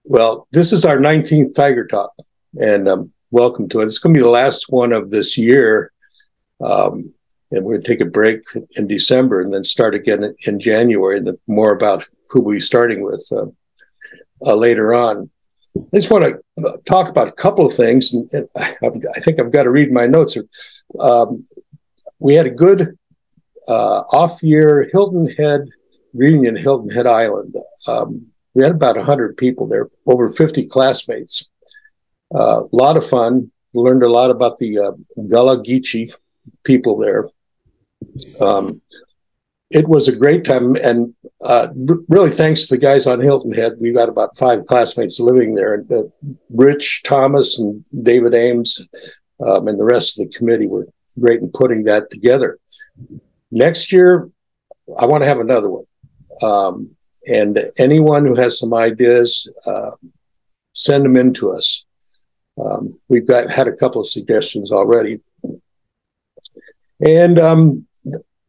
Well, this is our 19th Tiger Talk, and welcome to it. It's going to be the last one of this year, and we're going to take a break in December and then start again in January, and more about who we're starting with later on. I just want to talk about a couple of things, and I think I've got to read my notes. We had a good off-year Hilton Head reunion, Hilton Head Island. We had about 100 people there, over 50 classmates. A lot of fun. Learned a lot about the Gullah Geechee people there. It was a great time, and really thanks to the guys on Hilton Head. We got about 5 classmates living there. And, Rich Thomas and David Ames and the rest of the committee were great in putting that together. Next year, I want to have another one. And anyone who has some ideas, send them in to us. We've had a couple of suggestions already. And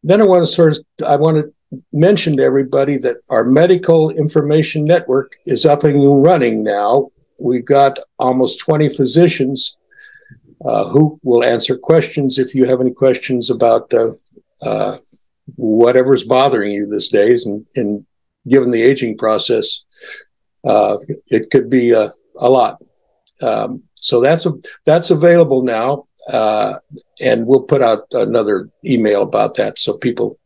then I want to mention to everybody that our medical information network is up and running now. We've got almost 20 physicians who will answer questions if you have any questions about whatever's bothering you these days. And given the aging process, it could be a lot. So that's available now, and we'll put out another email about that so people,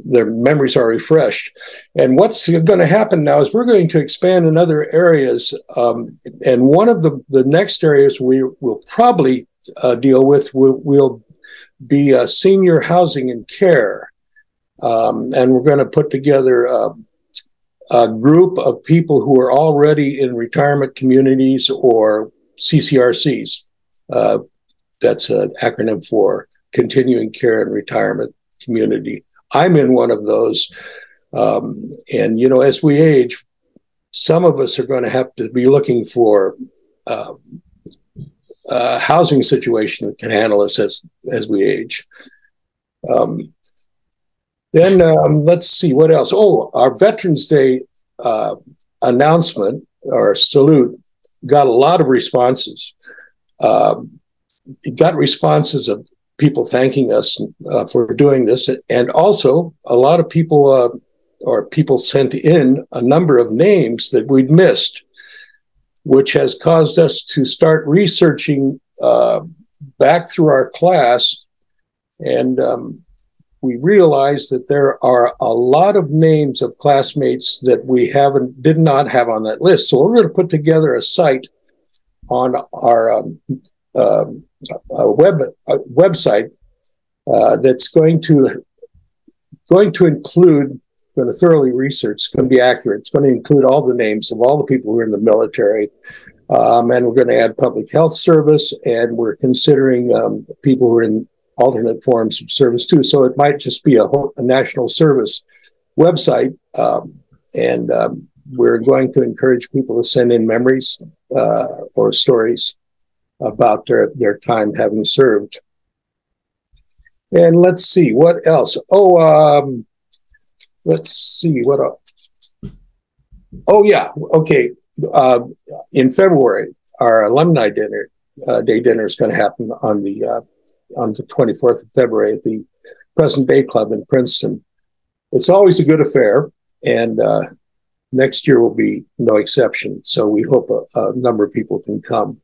their memories are refreshed. And what's going to happen now is we're going to expand in other areas, and one of the next areas we will probably deal with will be senior housing and care. And we're going to put together a group of people who are already in retirement communities or CCRCs. That's an acronym for Continuing Care and Retirement Community. I'm in one of those. And, as we age, some of us are going to have to be looking for a housing situation that can handle us as we age. Then let's see what else. Oh, our Veterans Day announcement or salute got a lot of responses. It got responses of people thanking us for doing this, and also a lot of people people sent in a number of names that we'd missed, which has caused us to start researching back through our class, and we realized that there are a lot of names of classmates that we did not have on that list. So we're going to put together a site on our website that's going to include, going to thoroughly research, it's going to be accurate. It's going to include all the names of all the people who are in the military. And we're going to add public health service, and we're considering people who are in alternate forms of service too. So it might just be a national service website. And we're going to encourage people to send in memories or stories about their time having served. And let's see, what else? Let's see, what else? Oh, yeah, okay. In February, our alumni dinner, day dinner is going to happen on the 24th of February at the Present Day Club in Princeton. It's always a good affair, and next year will be no exception. So we hope a number of people can come.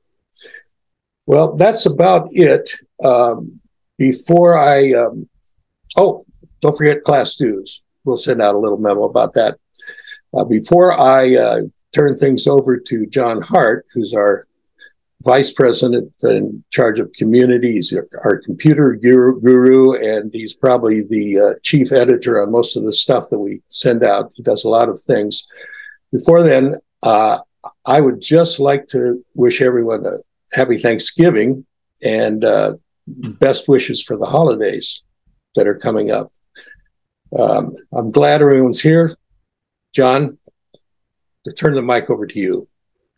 Well, that's about it. Before don't forget class dues. We'll send out a little memo about that. Before I turn things over to John Hart, who's our vice president in charge of communities, our computer guru, and he's probably the chief editor on most of the stuff that we send out. He does a lot of things. Before then, I would just like to wish everyone a happy Thanksgiving and best wishes for the holidays that are coming up. I'm glad everyone's here. John, to turn the mic over to you.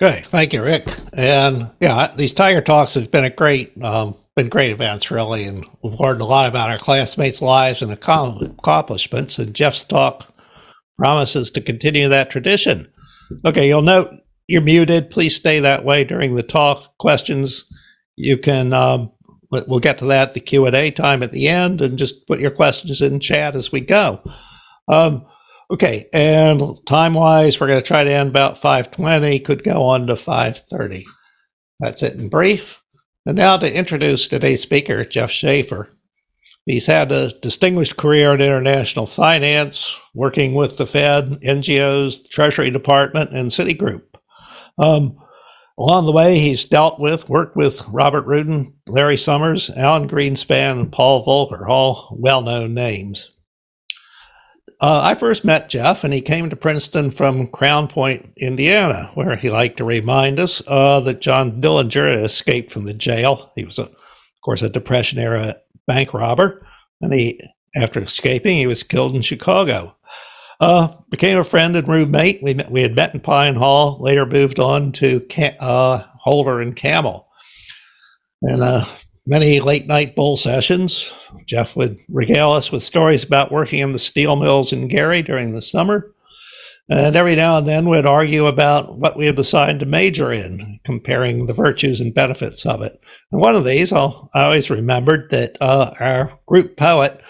Okay, thank you, Rick. And yeah, these Tiger Talks have been great events, really, and we've learned a lot about our classmates' lives and accomplishments. And Jeff's talk promises to continue that tradition. Okay, you'll note you're muted. Please stay that way during the talk. Questions, you can, we'll get to that at the Q&A time at the end, and just put your questions in chat as we go. Okay, and time-wise, we're going to try to end about 5:20, could go on to 5:30. That's it in brief. And now to introduce today's speaker, Jeff Shafer. He's had a distinguished career in international finance, working with the Fed, NGOs, the Treasury Department, and Citigroup. Along the way, he's worked with Robert Rudin, Larry Summers, Alan Greenspan, and Paul Volcker, all well-known names. I first met Jeff, and he came to Princeton from Crown Point, Indiana, where he liked to remind us that John Dillinger had escaped from the jail. He was, of course, a Depression-era bank robber, and after escaping, he was killed in Chicago. Became a friend and roommate. We had met in Pine Hall, later moved on to Holder and Camel. And many late-night bull sessions. Jeff would regale us with stories about working in the steel mills in Gary during the summer. And every now and then we'd argue about what we had decided to major in, comparing the virtues and benefits of it. And one of these, I always remembered that our group poet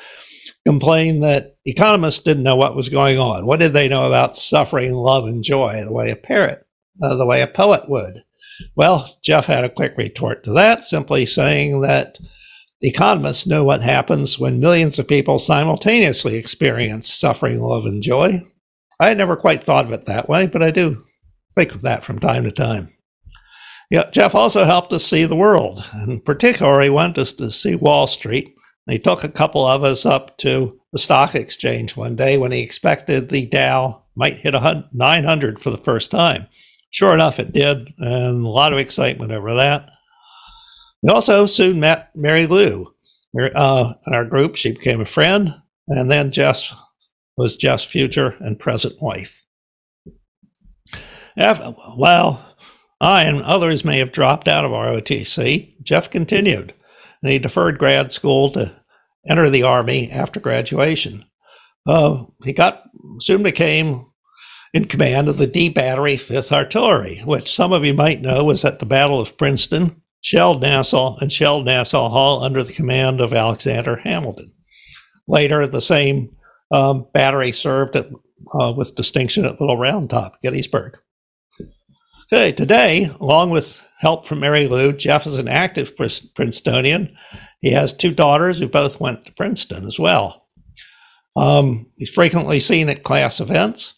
complained that economists didn't know what was going on. What did they know about suffering, love, and joy, the way a poet would? Well, Jeff had a quick retort to that, simply saying that economists know what happens when millions of people simultaneously experience suffering, love, and joy. I had never quite thought of it that way, but I do think of that from time to time. Yeah, Jeff also helped us see the world, and particularly he wanted us to see Wall Street. And he took a couple of us up to the stock exchange one day when he expected the Dow might hit 900 for the first time. Sure enough, it did, and a lot of excitement over that. We also soon met Mary Lou in our group. She became a friend, and then Jess was Jeff's future and present wife. While I and others may have dropped out of ROTC, Jeff continued, and he deferred grad school to enter the Army after graduation. He soon became in command of the D Battery 5th Artillery, which some of you might know was at the Battle of Princeton, shelled Nassau Hall under the command of Alexander Hamilton. Later, the same battery served with distinction at Little Round Top, Gettysburg. Okay, today, along with help from Mary Lou, Jeff is an active Princetonian. He has two daughters who both went to Princeton as well. He's frequently seen at class events.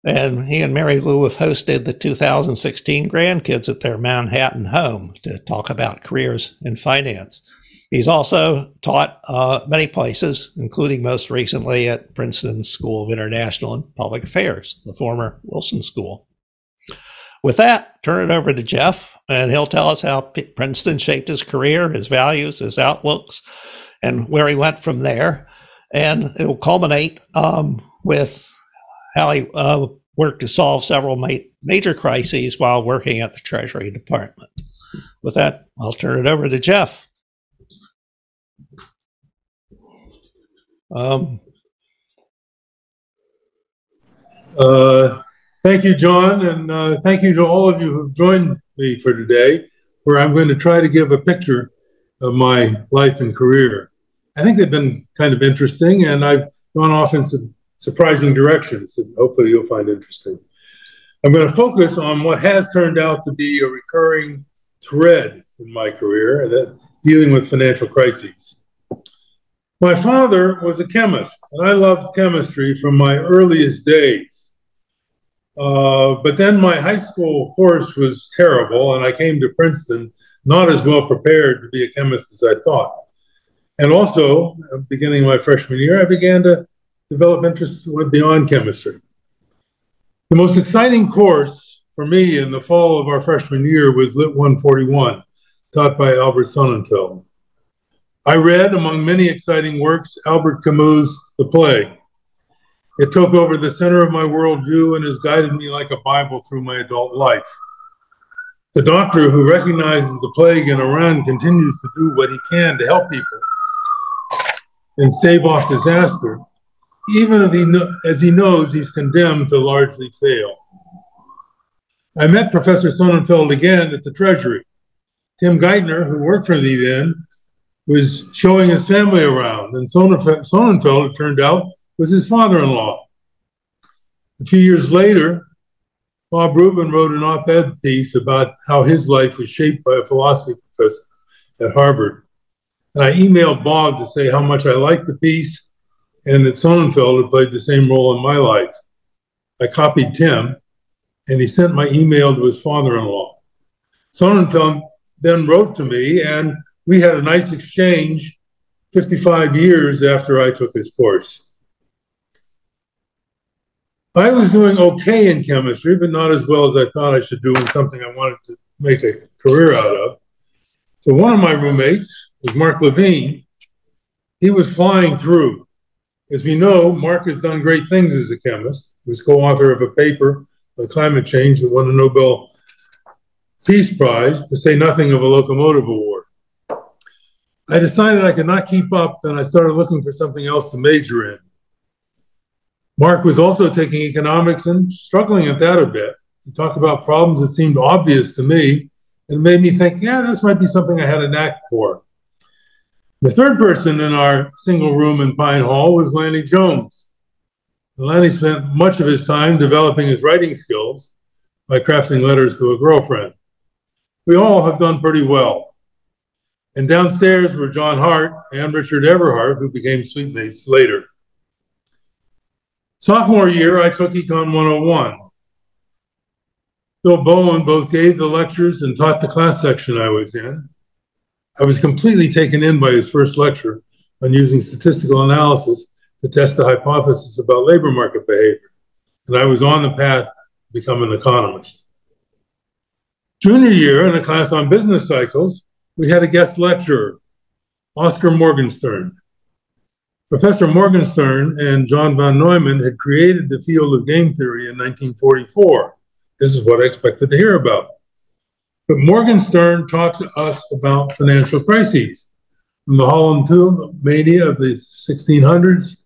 And he and Mary Lou have hosted the 2016 grandkids at their Manhattan home to talk about careers in finance. He's also taught many places, including most recently at Princeton's School of International and Public Affairs, the former Wilson School. With that, turn it over to Jeff, and he'll tell us how Princeton shaped his career, his values, his outlooks, and where he went from there. And it will culminate with how he worked to solve several major crises while working at the Treasury Department. With that, I'll turn it over to Jeff. Thank you, John, and thank you to all of you who've joined me for today, where I'm going to try to give a picture of my life and career. I think they've been kind of interesting, and I've gone off in some surprising directions that hopefully you'll find interesting. I'm going to focus on what has turned out to be a recurring thread in my career, that dealing with financial crises. My father was a chemist, and I loved chemistry from my earliest days. But then my high school course was terrible, and I came to Princeton not as well prepared to be a chemist as I thought. And also, beginning my freshman year, I began to develop interests that went beyond chemistry. The most exciting course for me in the fall of our freshman year was Lit 141, taught by Albert Sonnenfeld. I read, among many exciting works, Albert Camus' The Plague. It took over the center of my worldview and has guided me like a Bible through my adult life. The doctor who recognizes the plague in Iran continues to do what he can to help people and stave off disaster, even as he knows he's condemned to largely fail. I met Professor Sonnenfeld again at the Treasury. Tim Geithner, who worked for me then, was showing his family around, and Sonnenfeld, it turned out, was his father-in-law. A few years later, Bob Rubin wrote an op-ed piece about how his life was shaped by a philosophy professor at Harvard. And I emailed Bob to say how much I liked the piece and that Sonnenfeld had played the same role in my life. I copied Tim, and he sent my email to his father-in-law. Sonnenfeld then wrote to me, and we had a nice exchange 55 years after I took his course. I was doing okay in chemistry, but not as well as I thought I should do in something I wanted to make a career out of. So one of my roommates was Mark Levine. He was flying through. As we know, Mark has done great things as a chemist. He was co-author of a paper on climate change that won a Nobel Peace Prize, to say nothing of a locomotive award. I decided I could not keep up, and I started looking for something else to major in. Mark was also taking economics and struggling at that a bit. He talked about problems that seemed obvious to me, and made me think, yeah, this might be something I had a knack for. The third person in our single room in Pine Hall was Lanny Jones. And Lanny spent much of his time developing his writing skills by crafting letters to a girlfriend. We all have done pretty well. And downstairs were John Hart and Richard Everhart, who became suitemates later. Sophomore year, I took Econ 101. Bill Bowen both gave the lectures and taught the class section I was in. I was completely taken in by his first lecture on using statistical analysis to test the hypothesis about labor market behavior, and I was on the path to become an economist. Junior year, in a class on business cycles, we had a guest lecturer, Oscar Morgenstern. Professor Morgenstern and John von Neumann had created the field of game theory in 1944. This is what I expected to hear about. But Morgenstern talked to us about financial crises, from the Holland mania of the 1600s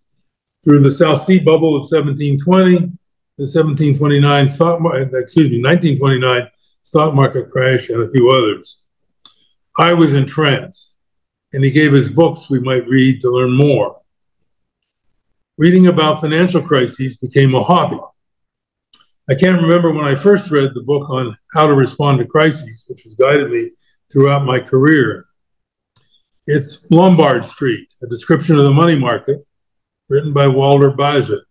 through the South Sea bubble of 1720, the 1929 stock market crash, and a few others. I was entranced, and he gave us books we might read to learn more. Reading about financial crises became a hobby. I can't remember when I first read the book on how to respond to crises, which has guided me throughout my career. It's Lombard Street, a description of the money market, written by Walter Bazet. It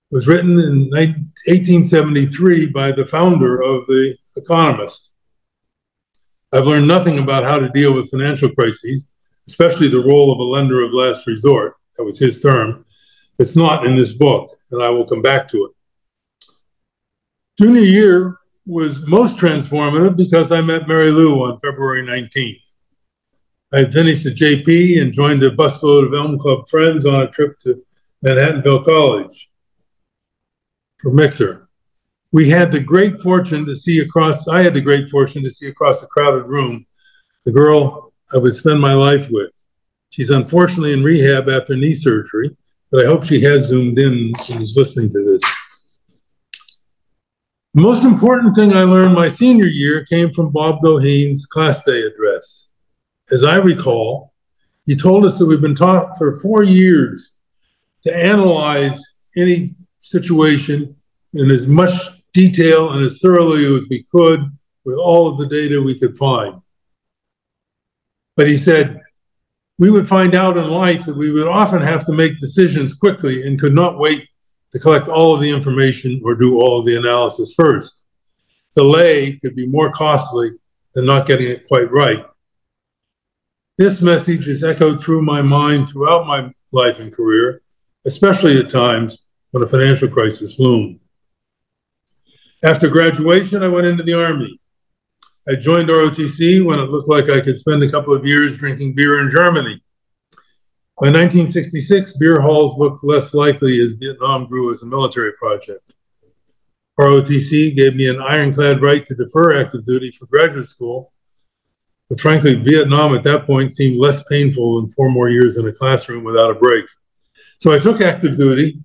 was written in 1873 by the founder of The Economist. I've learned nothing about how to deal with financial crises, especially the role of a lender of last resort. That was his term. It's not in this book, and I will come back to it. Junior year was most transformative because I met Mary Lou on February 19th. I had finished at JP and joined a busload of Elm Club friends on a trip to Manhattanville College for Mixer. I had the great fortune to see across a crowded room the girl I would spend my life with. She's unfortunately in rehab after knee surgery, but I hope she has zoomed in and is listening to this. The most important thing I learned my senior year came from Bob Goheen's class day address. As I recall, he told us that we've been taught for 4 years to analyze any situation in as much detail and as thoroughly as we could with all of the data we could find. But he said, we would find out in life that we would often have to make decisions quickly and could not wait to collect all of the information or do all of the analysis first. Delay could be more costly than not getting it quite right. This message is echoed through my mind throughout my life and career, especially at times when a financial crisis loomed. After graduation, I went into the Army. I joined ROTC when it looked like I could spend a couple of years drinking beer in Germany. By 1966, beer halls looked less likely as Vietnam grew as a military project. ROTC gave me an ironclad right to defer active duty for graduate school, but frankly, Vietnam at that point seemed less painful than 4 more years in a classroom without a break. So I took active duty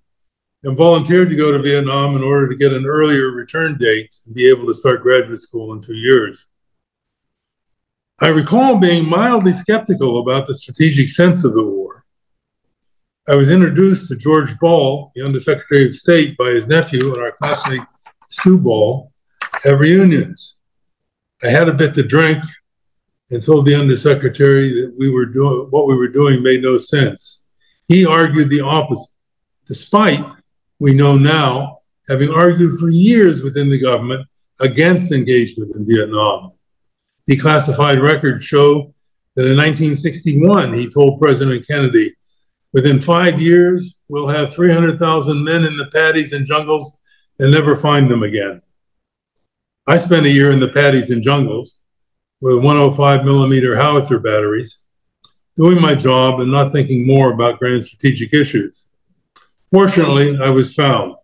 and volunteered to go to Vietnam in order to get an earlier return date and be able to start graduate school in 2 years. I recall being mildly skeptical about the strategic sense of the war. I was introduced to George Ball, the Undersecretary of State, by his nephew and our classmate Stu Ball at reunions. I had a bit to drink and told the Undersecretary that what we were doing made no sense. He argued the opposite, despite, we know now, having argued for years within the government against engagement in Vietnam. Declassified records show that in 1961, he told President Kennedy, within 5 years, we'll have 300,000 men in the paddies and jungles and never find them again. I spent a year in the paddies and jungles with 105 millimeter howitzer batteries, doing my job and not thinking more about grand strategic issues. Fortunately, I was found,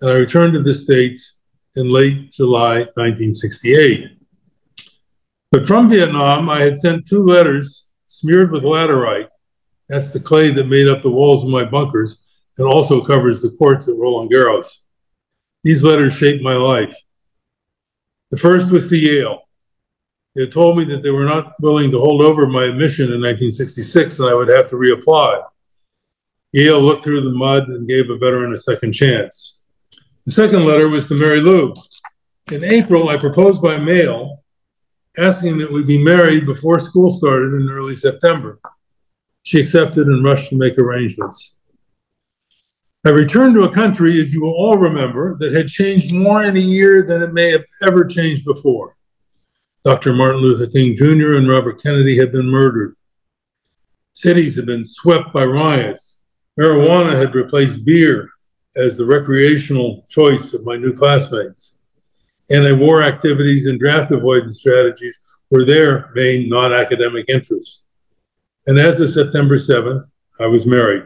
and I returned to the States in late July 1968. But from Vietnam, I had sent 2 letters smeared with laterite. That's the clay that made up the walls of my bunkers and also covers the courts at Roland Garros. These letters shaped my life. The first was to Yale. They had told me that they were not willing to hold over my admission in 1966 and I would have to reapply. Yale looked through the mud and gave a veteran a second chance. The second letter was to Mary Lou. In April, I proposed by mail, asking that we be married before school started in early September. She accepted and rushed to make arrangements. I returned to a country, as you will all remember, that had changed more in a year than it may have ever changed before. Dr. Martin Luther King Jr. and Robert Kennedy had been murdered. Cities had been swept by riots. Marijuana had replaced beer as the recreational choice of my new classmates. Anti-war activities and draft avoidance strategies were their main non-academic interests. And as of September 7th, I was married.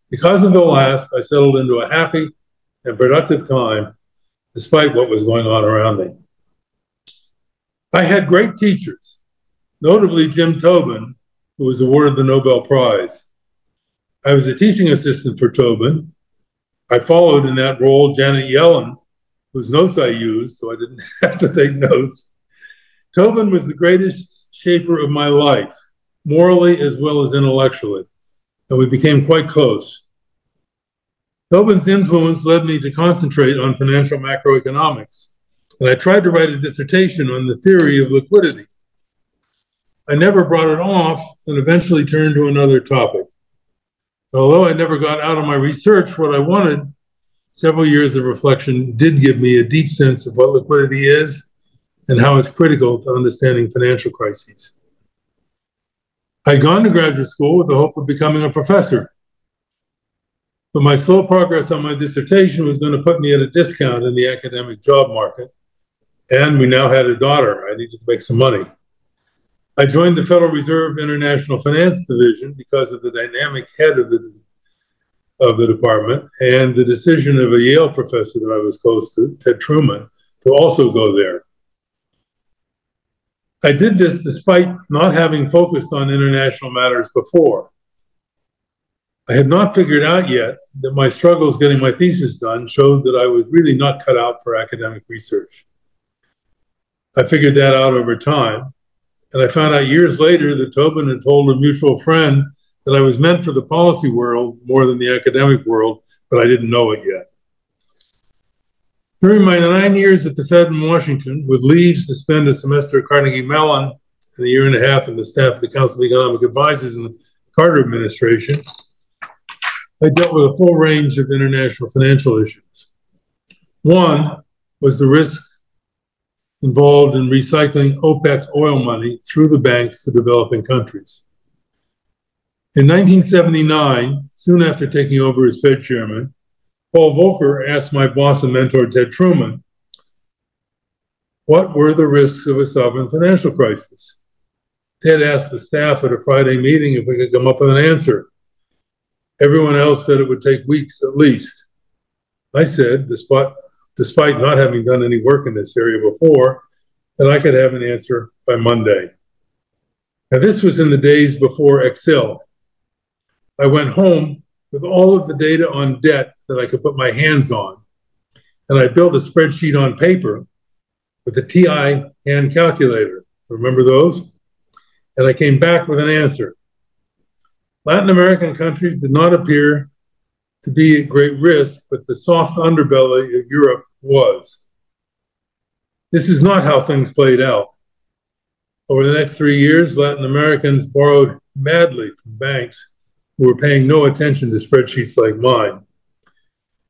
Because of the last, I settled into a happy and productive time, despite what was going on around me. I had great teachers, notably Jim Tobin, who was awarded the Nobel Prize. I was a teaching assistant for Tobin. I followed in that role Janet Yellen, whose notes I used, so I didn't have to take notes. Tobin was the greatest shaper of my life, morally as well as intellectually, and we became quite close. Tobin's influence led me to concentrate on financial macroeconomics, and I tried to write a dissertation on the theory of liquidity. I never brought it off and eventually turned to another topic. Although I never got out of my research what I wanted, several years of reflection did give me a deep sense of what liquidity is and how it's critical to understanding financial crises. I'd gone to graduate school with the hope of becoming a professor, but my slow progress on my dissertation was going to put me at a discount in the academic job market, and we now had a daughter. I needed to make some money. I joined the Federal Reserve International Finance Division because of the dynamic head of the department and the decision of a Yale professor that I was close to, Ted Truman, to also go there. I did this despite not having focused on international matters before. I had not figured out yet that my struggles getting my thesis done showed that I was really not cut out for academic research. I figured that out over time, and I found out years later that Tobin had told a mutual friend that I was meant for the policy world more than the academic world, but I didn't know it yet. During my 9 years at the Fed in Washington, with leaves to spend a semester at Carnegie Mellon and a year and a half in the staff of the Council of Economic Advisors in the Carter administration, I dealt with a full range of international financial issues. One was the risk involved in recycling OPEC oil money through the banks to developing countries. In 1979, soon after taking over as Fed chairman, Paul Volcker asked my boss and mentor, Ted Truman, what were the risks of a sovereign financial crisis? Ted asked the staff at a Friday meeting if we could come up with an answer. Everyone else said it would take weeks at least. I said, despite not having done any work in this area before, that I could have an answer by Monday. Now, this was in the days before Excel. I went home with all of the data on debt that I could put my hands on. And I built a spreadsheet on paper with a TI hand calculator. Remember those? And I came back with an answer. Latin American countries did not appear to be at great risk, but the soft underbelly of Europe was. This is not how things played out. Over the next 3 years, Latin Americans borrowed madly from banks who were paying no attention to spreadsheets like mine.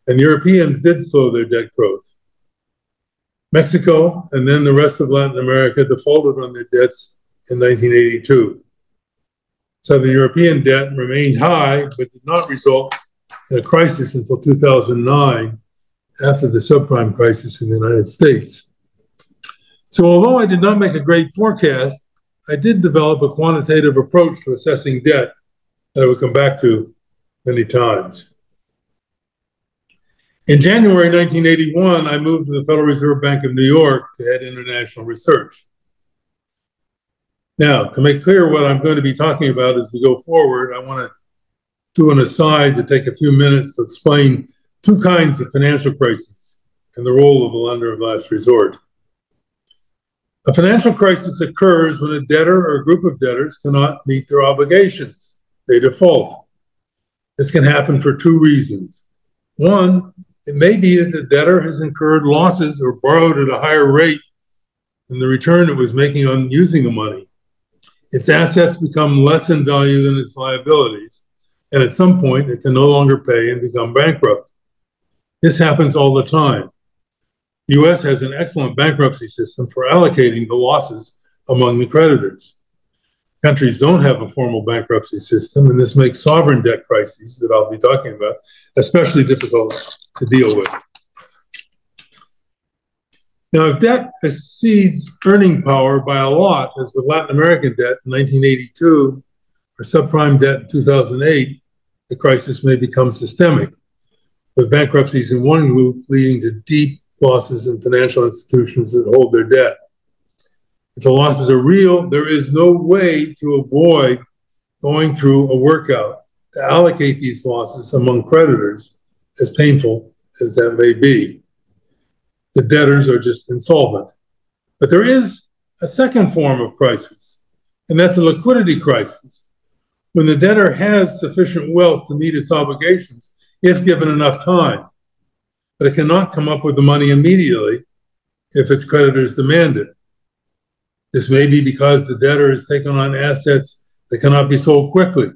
And Europeans did slow their debt growth. Mexico and then the rest of Latin America defaulted on their debts in 1982. Southern European debt remained high, but did not result in a crisis until 2009, after the subprime crisis in the United States. So although I did not make a great forecast, I did develop a quantitative approach to assessing debt that I would come back to many times. In January 1981, I moved to the Federal Reserve Bank of New York to head international research. Now, to make clear what I'm going to be talking about as we go forward, I want to do an aside to take a few minutes to explain two kinds of financial crises and the role of a lender of last resort. A financial crisis occurs when a debtor or a group of debtors cannot meet their obligations. They default. This can happen for two reasons. One, it may be that the debtor has incurred losses or borrowed at a higher rate than the return it was making on using the money. Its assets become less in value than its liabilities, and at some point it can no longer pay and become bankrupt. This happens all the time. The U.S. has an excellent bankruptcy system for allocating the losses among the creditors. Countries don't have a formal bankruptcy system, and this makes sovereign debt crises that I'll be talking about especially difficult to deal with. Now, if debt exceeds earning power by a lot, as with Latin American debt in 1982 or subprime debt in 2008, the crisis may become systemic, with bankruptcies in one group leading to deep losses in financial institutions that hold their debt. If the losses are real, there is no way to avoid going through a workout to allocate these losses among creditors, as painful as that may be. The debtors are just insolvent. But there is a second form of crisis, and that's a liquidity crisis, when the debtor has sufficient wealth to meet its obligations if given enough time, but it cannot come up with the money immediately if its creditors demand it. This may be because the debtor has taken on assets that cannot be sold quickly,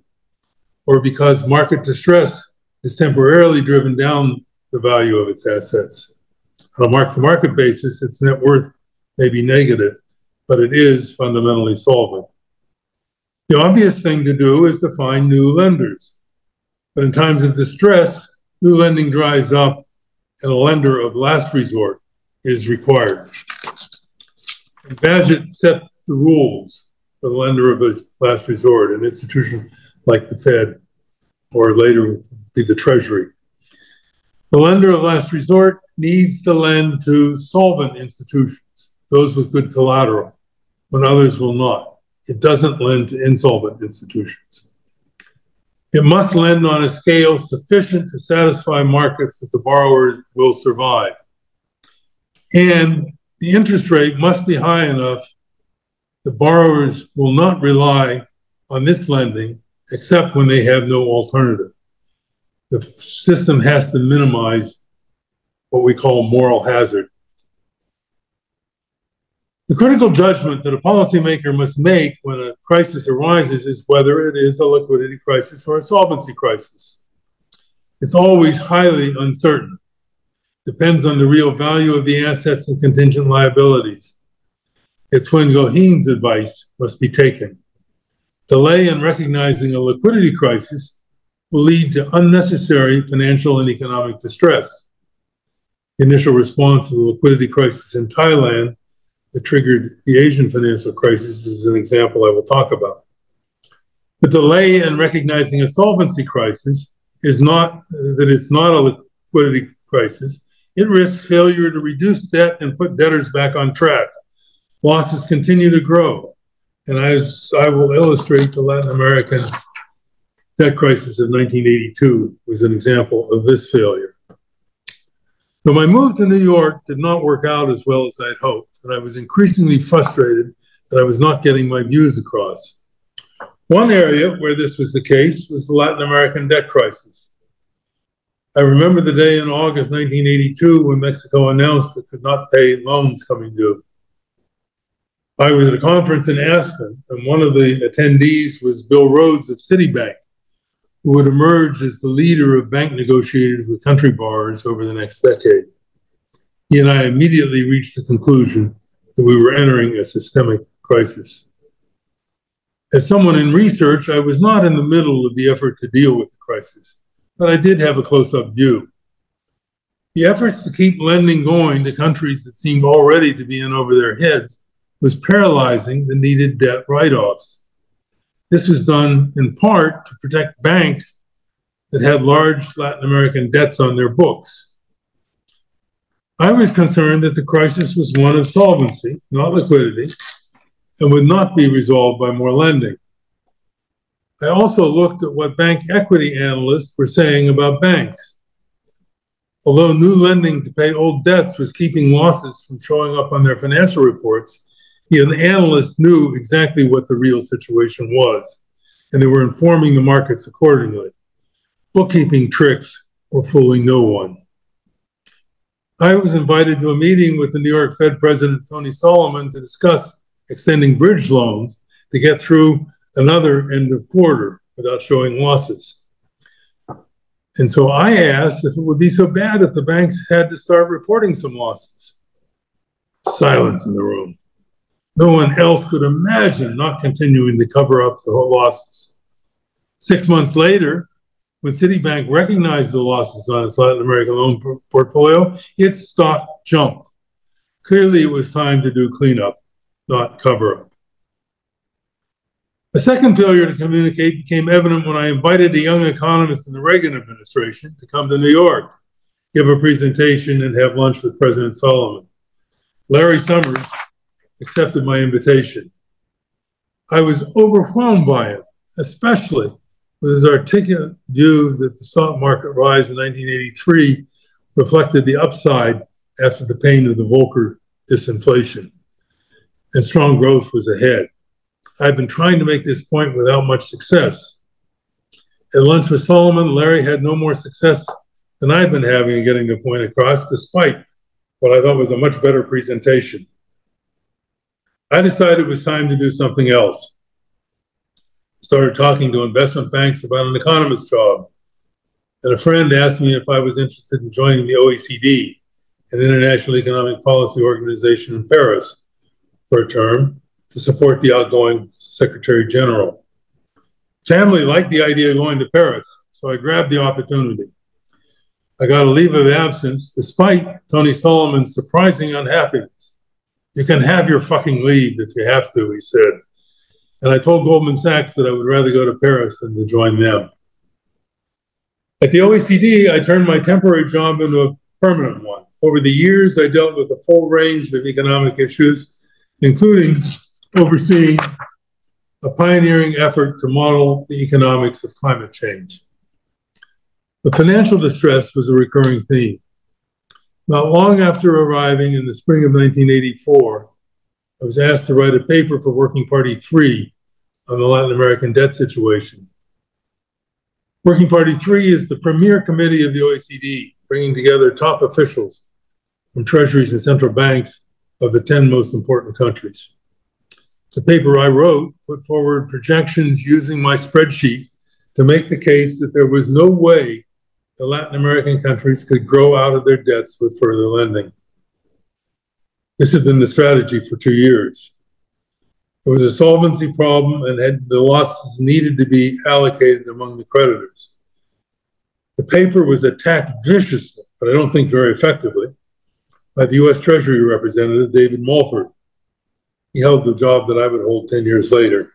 or because market distress has temporarily driven down the value of its assets. On a mark-to-market basis, its net worth may be negative, but it is fundamentally solvent. The obvious thing to do is to find new lenders. But in times of distress, new lending dries up and a lender of last resort is required. And Bagehot set the rules for the lender of last resort, an institution like the Fed, or later be the Treasury. The lender of last resort needs to lend to solvent institutions, those with good collateral, when others will not. It doesn't lend to insolvent institutions. It must lend on a scale sufficient to satisfy markets that the borrower will survive. And the interest rate must be high enough that borrowers will not rely on this lending except when they have no alternative. The system has to minimize what we call moral hazard. The critical judgment that a policymaker must make when a crisis arises is whether it is a liquidity crisis or a solvency crisis. It's always highly uncertain. Depends on the real value of the assets and contingent liabilities. It's when Goheen's advice must be taken. Delay in recognizing a liquidity crisis will lead to unnecessary financial and economic distress. The initial response to the liquidity crisis in Thailand that triggered the Asian financial crisis is an example I will talk about. The delay in recognizing a solvency crisis is not that it's not a liquidity crisis. It risks failure to reduce debt and put debtors back on track. Losses continue to grow. And as I will illustrate, the Latin American debt crisis of 1982 was an example of this failure. Though my move to New York did not work out as well as I'd hoped, and I was increasingly frustrated that I was not getting my views across. One area where this was the case was the Latin American debt crisis. I remember the day in August 1982 when Mexico announced it could not pay loans coming due. I was at a conference in Aspen, and one of the attendees was Bill Rhodes of Citibank, who would emerge as the leader of bank negotiators with country borrowers over the next decade. He and I immediately reached the conclusion that we were entering a systemic crisis. As someone in research, I was not in the middle of the effort to deal with the crisis, but I did have a close-up view. The efforts to keep lending going to countries that seemed already to be in over their heads was paralyzing the needed debt write-offs. This was done in part to protect banks that had large Latin American debts on their books. I was concerned that the crisis was one of solvency, not liquidity, and would not be resolved by more lending. I also looked at what bank equity analysts were saying about banks. Although new lending to pay old debts was keeping losses from showing up on their financial reports, the analysts knew exactly what the real situation was, and they were informing the markets accordingly. Bookkeeping tricks were fooling no one. I was invited to a meeting with the New York Fed President Tony Solomon to discuss extending bridge loans to get through another end of quarter without showing losses. And so I asked if it would be so bad if the banks had to start reporting some losses. Silence in the room. No one else could imagine not continuing to cover up the losses. 6 months later, when Citibank recognized the losses on its Latin American loan portfolio, its stock jumped. Clearly, it was time to do cleanup, not cover up. A second failure to communicate became evident when I invited a young economist in the Reagan administration to come to New York, give a presentation, and have lunch with President Solomon. Larry Summers accepted my invitation. I was overwhelmed by it, especially with his articulate view that the stock market rise in 1983 reflected the upside after the pain of the Volcker disinflation, and strong growth was ahead. I've been trying to make this point without much success. At lunch with Solomon, Larry had no more success than I've been having in getting the point across, despite what I thought was a much better presentation. I decided it was time to do something else. Started talking to investment banks about an economist's job. And a friend asked me if I was interested in joining the OECD, an international economic policy organization in Paris, for a term to support the outgoing Secretary General. Family liked the idea of going to Paris, so I grabbed the opportunity. I got a leave of absence despite Tony Solomon's surprising unhappiness. You can have your fucking leave if you have to, he said. And I told Goldman Sachs that I would rather go to Paris than to join them. At the OECD, I turned my temporary job into a permanent one. Over the years, I dealt with a full range of economic issues, including overseeing a pioneering effort to model the economics of climate change. The financial distress was a recurring theme. Not long after arriving in the spring of 1984, I was asked to write a paper for Working Party 3 on the Latin American debt situation. Working Party 3 is the premier committee of the OECD, bringing together top officials from treasuries and central banks of the 10 most important countries. The paper I wrote put forward projections using my spreadsheet to make the case that there was no way the Latin American countries could grow out of their debts with further lending. This had been the strategy for 2 years. It was a solvency problem and the losses needed to be allocated among the creditors. The paper was attacked viciously, but I don't think very effectively, by the US Treasury Representative, David Mulford. He held the job that I would hold 10 years later.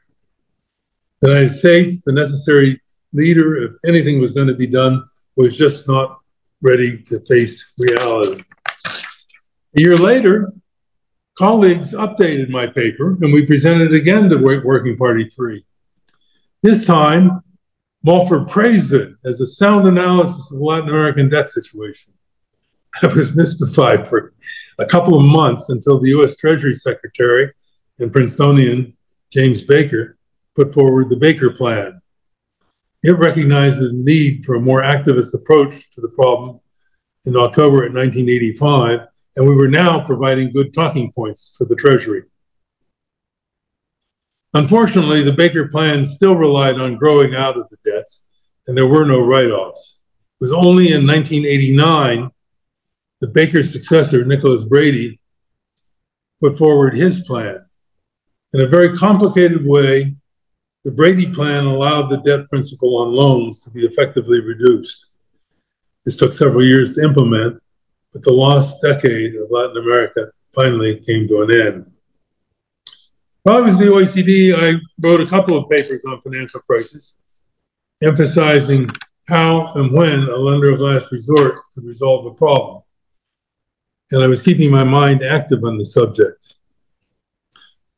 The United States, the necessary leader, if anything was going to be done, was just not ready to face reality. A year later, colleagues updated my paper, and we presented it again to Working Party 3. This time, Mulford praised it as a sound analysis of the Latin American debt situation. I was mystified for a couple of months until the U.S. Treasury Secretary and Princetonian James Baker put forward the Baker Plan. It recognized the need for a more activist approach to the problem in October of 1985, and we were now providing good talking points for the Treasury. Unfortunately, the Baker Plan still relied on growing out of the debts, and there were no write-offs. It was only in 1989 that Baker's successor, Nicholas Brady, put forward his plan. In a very complicated way, the Brady Plan allowed the debt principal on loans to be effectively reduced. This took several years to implement, but the lost decade of Latin America finally came to an end. While I was at the OECD, I wrote a couple of papers on financial crisis, emphasizing how and when a lender of last resort could resolve the problem. And I was keeping my mind active on the subject.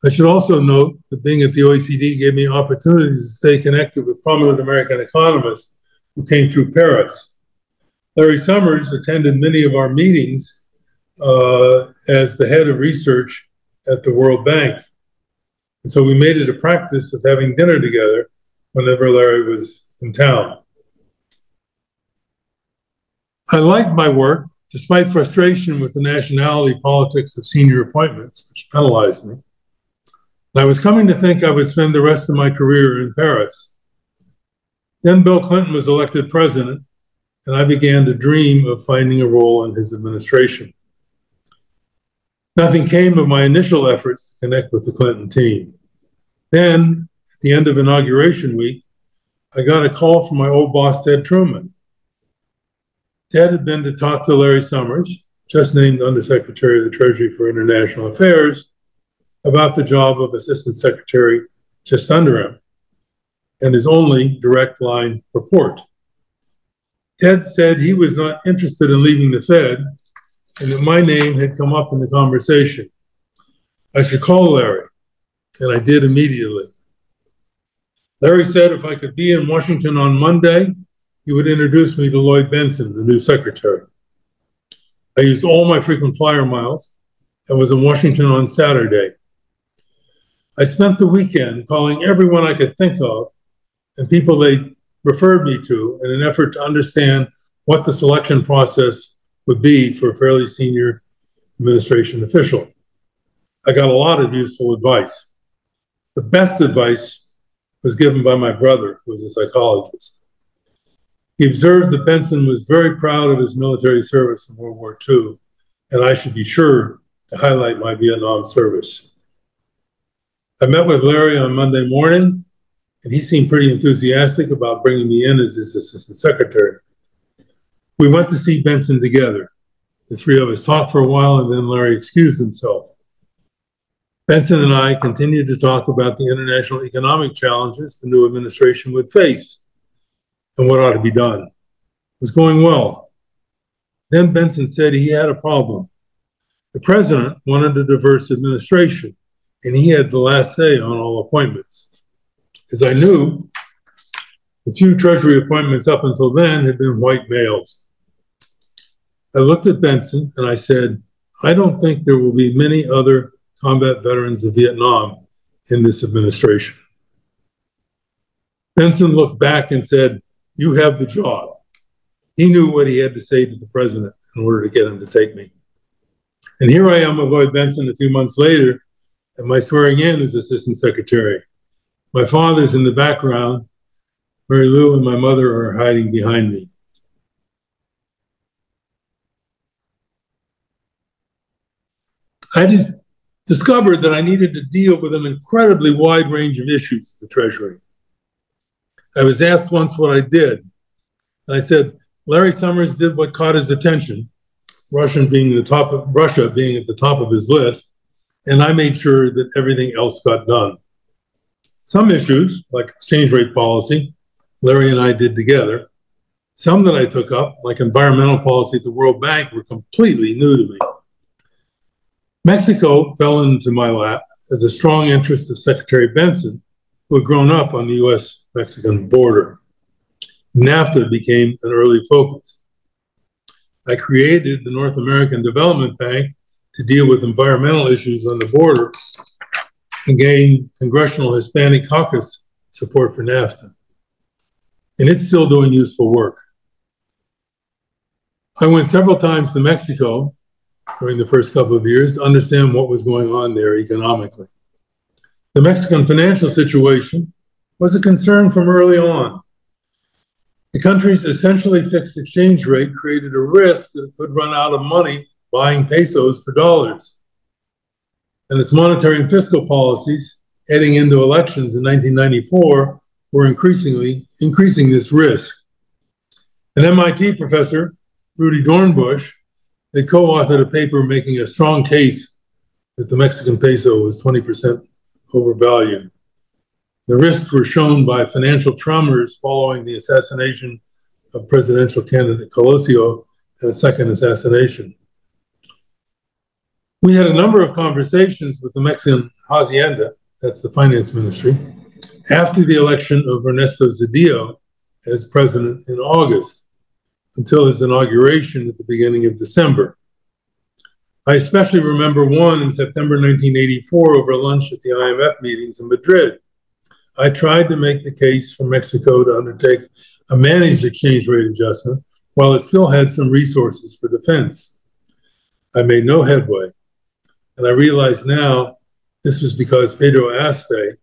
I should also note that being at the OECD gave me opportunities to stay connected with prominent American economists who came through Paris. Larry Summers attended many of our meetings as the head of research at the World Bank. And so we made it a practice of having dinner together whenever Larry was in town. I liked my work, despite frustration with the nationality politics of senior appointments, which penalized me. And I was coming to think I would spend the rest of my career in Paris. Then Bill Clinton was elected president, and I began to dream of finding a role in his administration. Nothing came of my initial efforts to connect with the Clinton team. Then, at the end of inauguration week, I got a call from my old boss, Ted Truman. Ted had been to talk to Larry Summers, just named Undersecretary of the Treasury for International Affairs, about the job of Assistant Secretary just under him, and his only direct line report. Ted said he was not interested in leaving the Fed, and that my name had come up in the conversation. I should call Larry, and I did immediately. Larry said if I could be in Washington on Monday, he would introduce me to Lloyd Benson, the new secretary. I used all my frequent flyer miles and was in Washington on Saturday. I spent the weekend calling everyone I could think of and people they referred me to in an effort to understand what the selection process would be for a fairly senior administration official. I got a lot of useful advice. The best advice was given by my brother, who was a psychologist. He observed that Benson was very proud of his military service in World War II, and I should be sure to highlight my Vietnam service. I met with Larry on Monday morning, and he seemed pretty enthusiastic about bringing me in as his assistant secretary. We went to see Benson together. The three of us talked for a while, and then Larry excused himself. Benson and I continued to talk about the international economic challenges the new administration would face and what ought to be done. It was going well. Then Benson said he had a problem. The president wanted a diverse administration, and he had the last say on all appointments. As I knew, the few Treasury appointments up until then had been white males. I looked at Benson and I said, I don't think there will be many other combat veterans of Vietnam in this administration. Benson looked back and said, you have the job. He knew what he had to say to the president in order to get him to take me. And here I am with Lloyd Benson a few months later, and my swearing in as assistant secretary. My father's in the background. Mary Lou and my mother are hiding behind me. I just discovered that I needed to deal with an incredibly wide range of issues at the Treasury. I was asked once what I did. And I said, Larry Summers did what caught his attention, Russia being at the top of his list, and I made sure that everything else got done. Some issues, like exchange rate policy, Larry and I did together. Some that I took up, like environmental policy at the World Bank, were completely new to me. Mexico fell into my lap as a strong interest of Secretary Benson, who had grown up on the U.S.-Mexican border. NAFTA became an early focus. I created the North American Development Bank to deal with environmental issues on the border and gained Congressional Hispanic Caucus support for NAFTA. And it's still doing useful work. I went several times to Mexico during the first couple of years to understand what was going on there economically. The Mexican financial situation was a concern from early on. The country's essentially fixed exchange rate created a risk that it could run out of money buying pesos for dollars. And its monetary and fiscal policies heading into elections in 1994 were increasing this risk. An MIT professor, Rudy Dornbush, had co-authored a paper making a strong case that the Mexican peso was 20% overvalued. The risks were shown by financial tremors following the assassination of presidential candidate Colosio and a second assassination. We had a number of conversations with the Mexican Hacienda, that's the finance ministry, after the election of Ernesto Zedillo as president in August, until his inauguration at the beginning of December. I especially remember one in September 1984 over lunch at the IMF meetings in Madrid. I tried to make the case for Mexico to undertake a managed exchange rate adjustment while it still had some resources for defense. I made no headway, and I realize now this was because Pedro Aspe,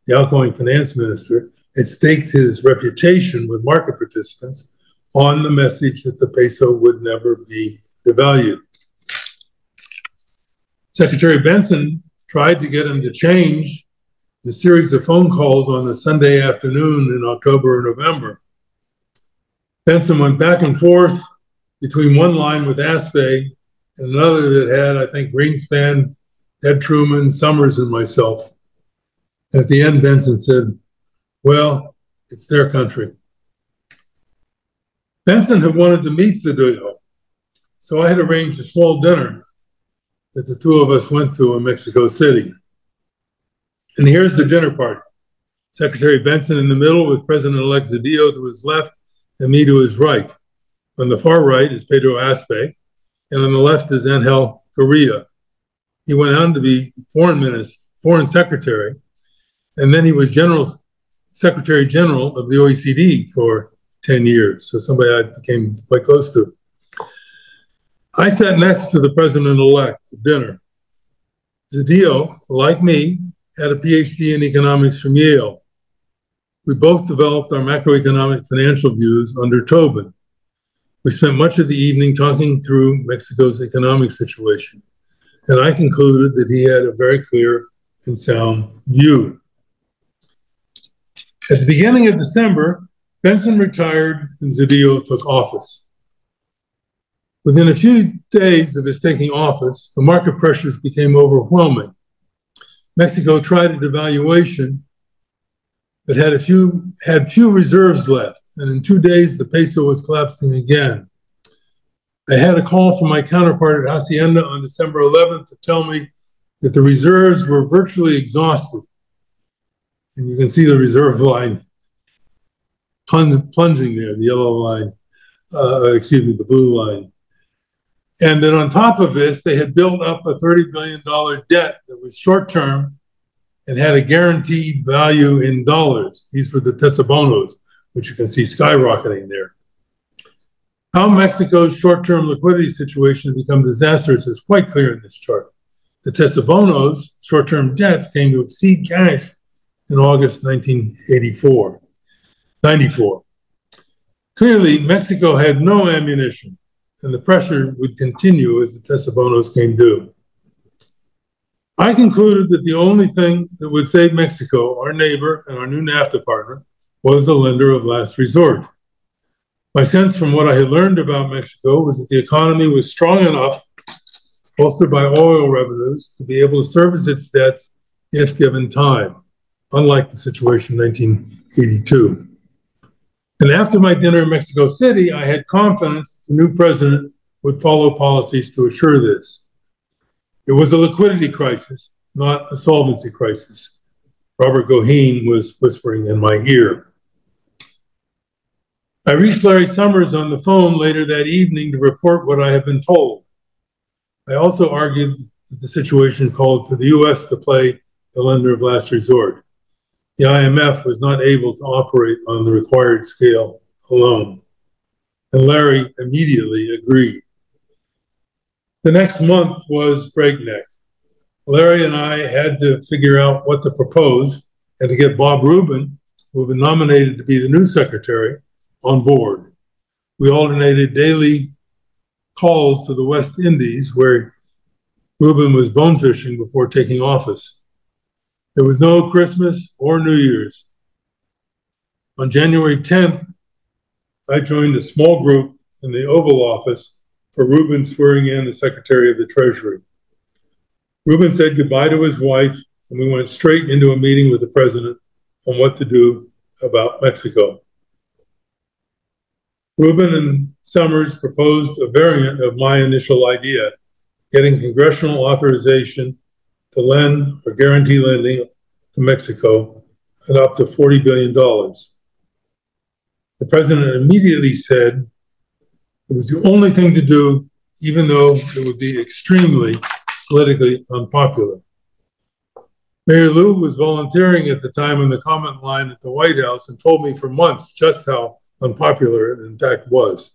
the outgoing finance minister, had staked his reputation with market participants on the message that the peso would never be devalued. Secretary Benson tried to get him to change the series of phone calls on a Sunday afternoon in October or November. Benson went back and forth between one line with Aspe and another that had, I think, Greenspan, Ted Truman, Summers, and myself. And at the end, Benson said, well, it's their country. Benson had wanted to meet Zedillo, so I had arranged a small dinner that the two of us went to in Mexico City. And here's the dinner party. Secretary Benson in the middle with President-elect Zedillo to his left and me to his right. On the far right is Pedro Aspe, and on the left is Angel Correa. He went on to be foreign secretary, and then he was Secretary General of the OECD for 10 years, so somebody I became quite close to. I sat next to the president-elect at dinner. Zedillo, like me, had a PhD in economics from Yale. We both developed our macroeconomic financial views under Tobin. We spent much of the evening talking through Mexico's economic situation, and I concluded that he had a very clear and sound view. At the beginning of December, Benson retired and Zedillo took office. Within a few days of his taking office, the market pressures became overwhelming. Mexico tried a devaluation, but had few reserves left, and in 2 days, the peso was collapsing again. I had a call from my counterpart at Hacienda on December 11th to tell me that the reserves were virtually exhausted. And you can see the reserve line plunging there, the yellow line, the blue line. And then on top of this, they had built up a $30 billion debt that was short-term and had a guaranteed value in dollars. These were the tesobonos, which you can see skyrocketing there. How Mexico's short-term liquidity situation had become disastrous is quite clear in this chart. The tesobonos, short-term debts, came to exceed cash in August 1994. Clearly, Mexico had no ammunition, and the pressure would continue as the tesobonos came due. I concluded that the only thing that would save Mexico, our neighbor and our new NAFTA partner, was the lender of last resort. My sense from what I had learned about Mexico was that the economy was strong enough, bolstered by oil revenues, to be able to service its debts if given time, unlike the situation in 1982. And after my dinner in Mexico City, I had confidence that the new president would follow policies to assure this. It was a liquidity crisis, not a solvency crisis. Robert Goheen was whispering in my ear. I reached Larry Summers on the phone later that evening to report what I had been told. I also argued that the situation called for the U.S. to play the lender of last resort. The IMF was not able to operate on the required scale alone, and Larry immediately agreed. The next month was breakneck. Larry and I had to figure out what to propose and to get Bob Rubin, who had been nominated to be the new secretary, on board. We alternated daily calls to the West Indies, where Rubin was bone fishing before taking office. There was no Christmas or New Year's. On January 10th, I joined a small group in the Oval Office for Rubin swearing in the Secretary of the Treasury. Rubin said goodbye to his wife, and we went straight into a meeting with the president on what to do about Mexico. Rubin and Summers proposed a variant of my initial idea, getting congressional authorization to lend or guarantee lending to Mexico at up to $40 billion. The president immediately said it was the only thing to do, even though it would be extremely politically unpopular. Mayor Lou was volunteering at the time on the comment line at the White House and told me for months just how unpopular it in fact was.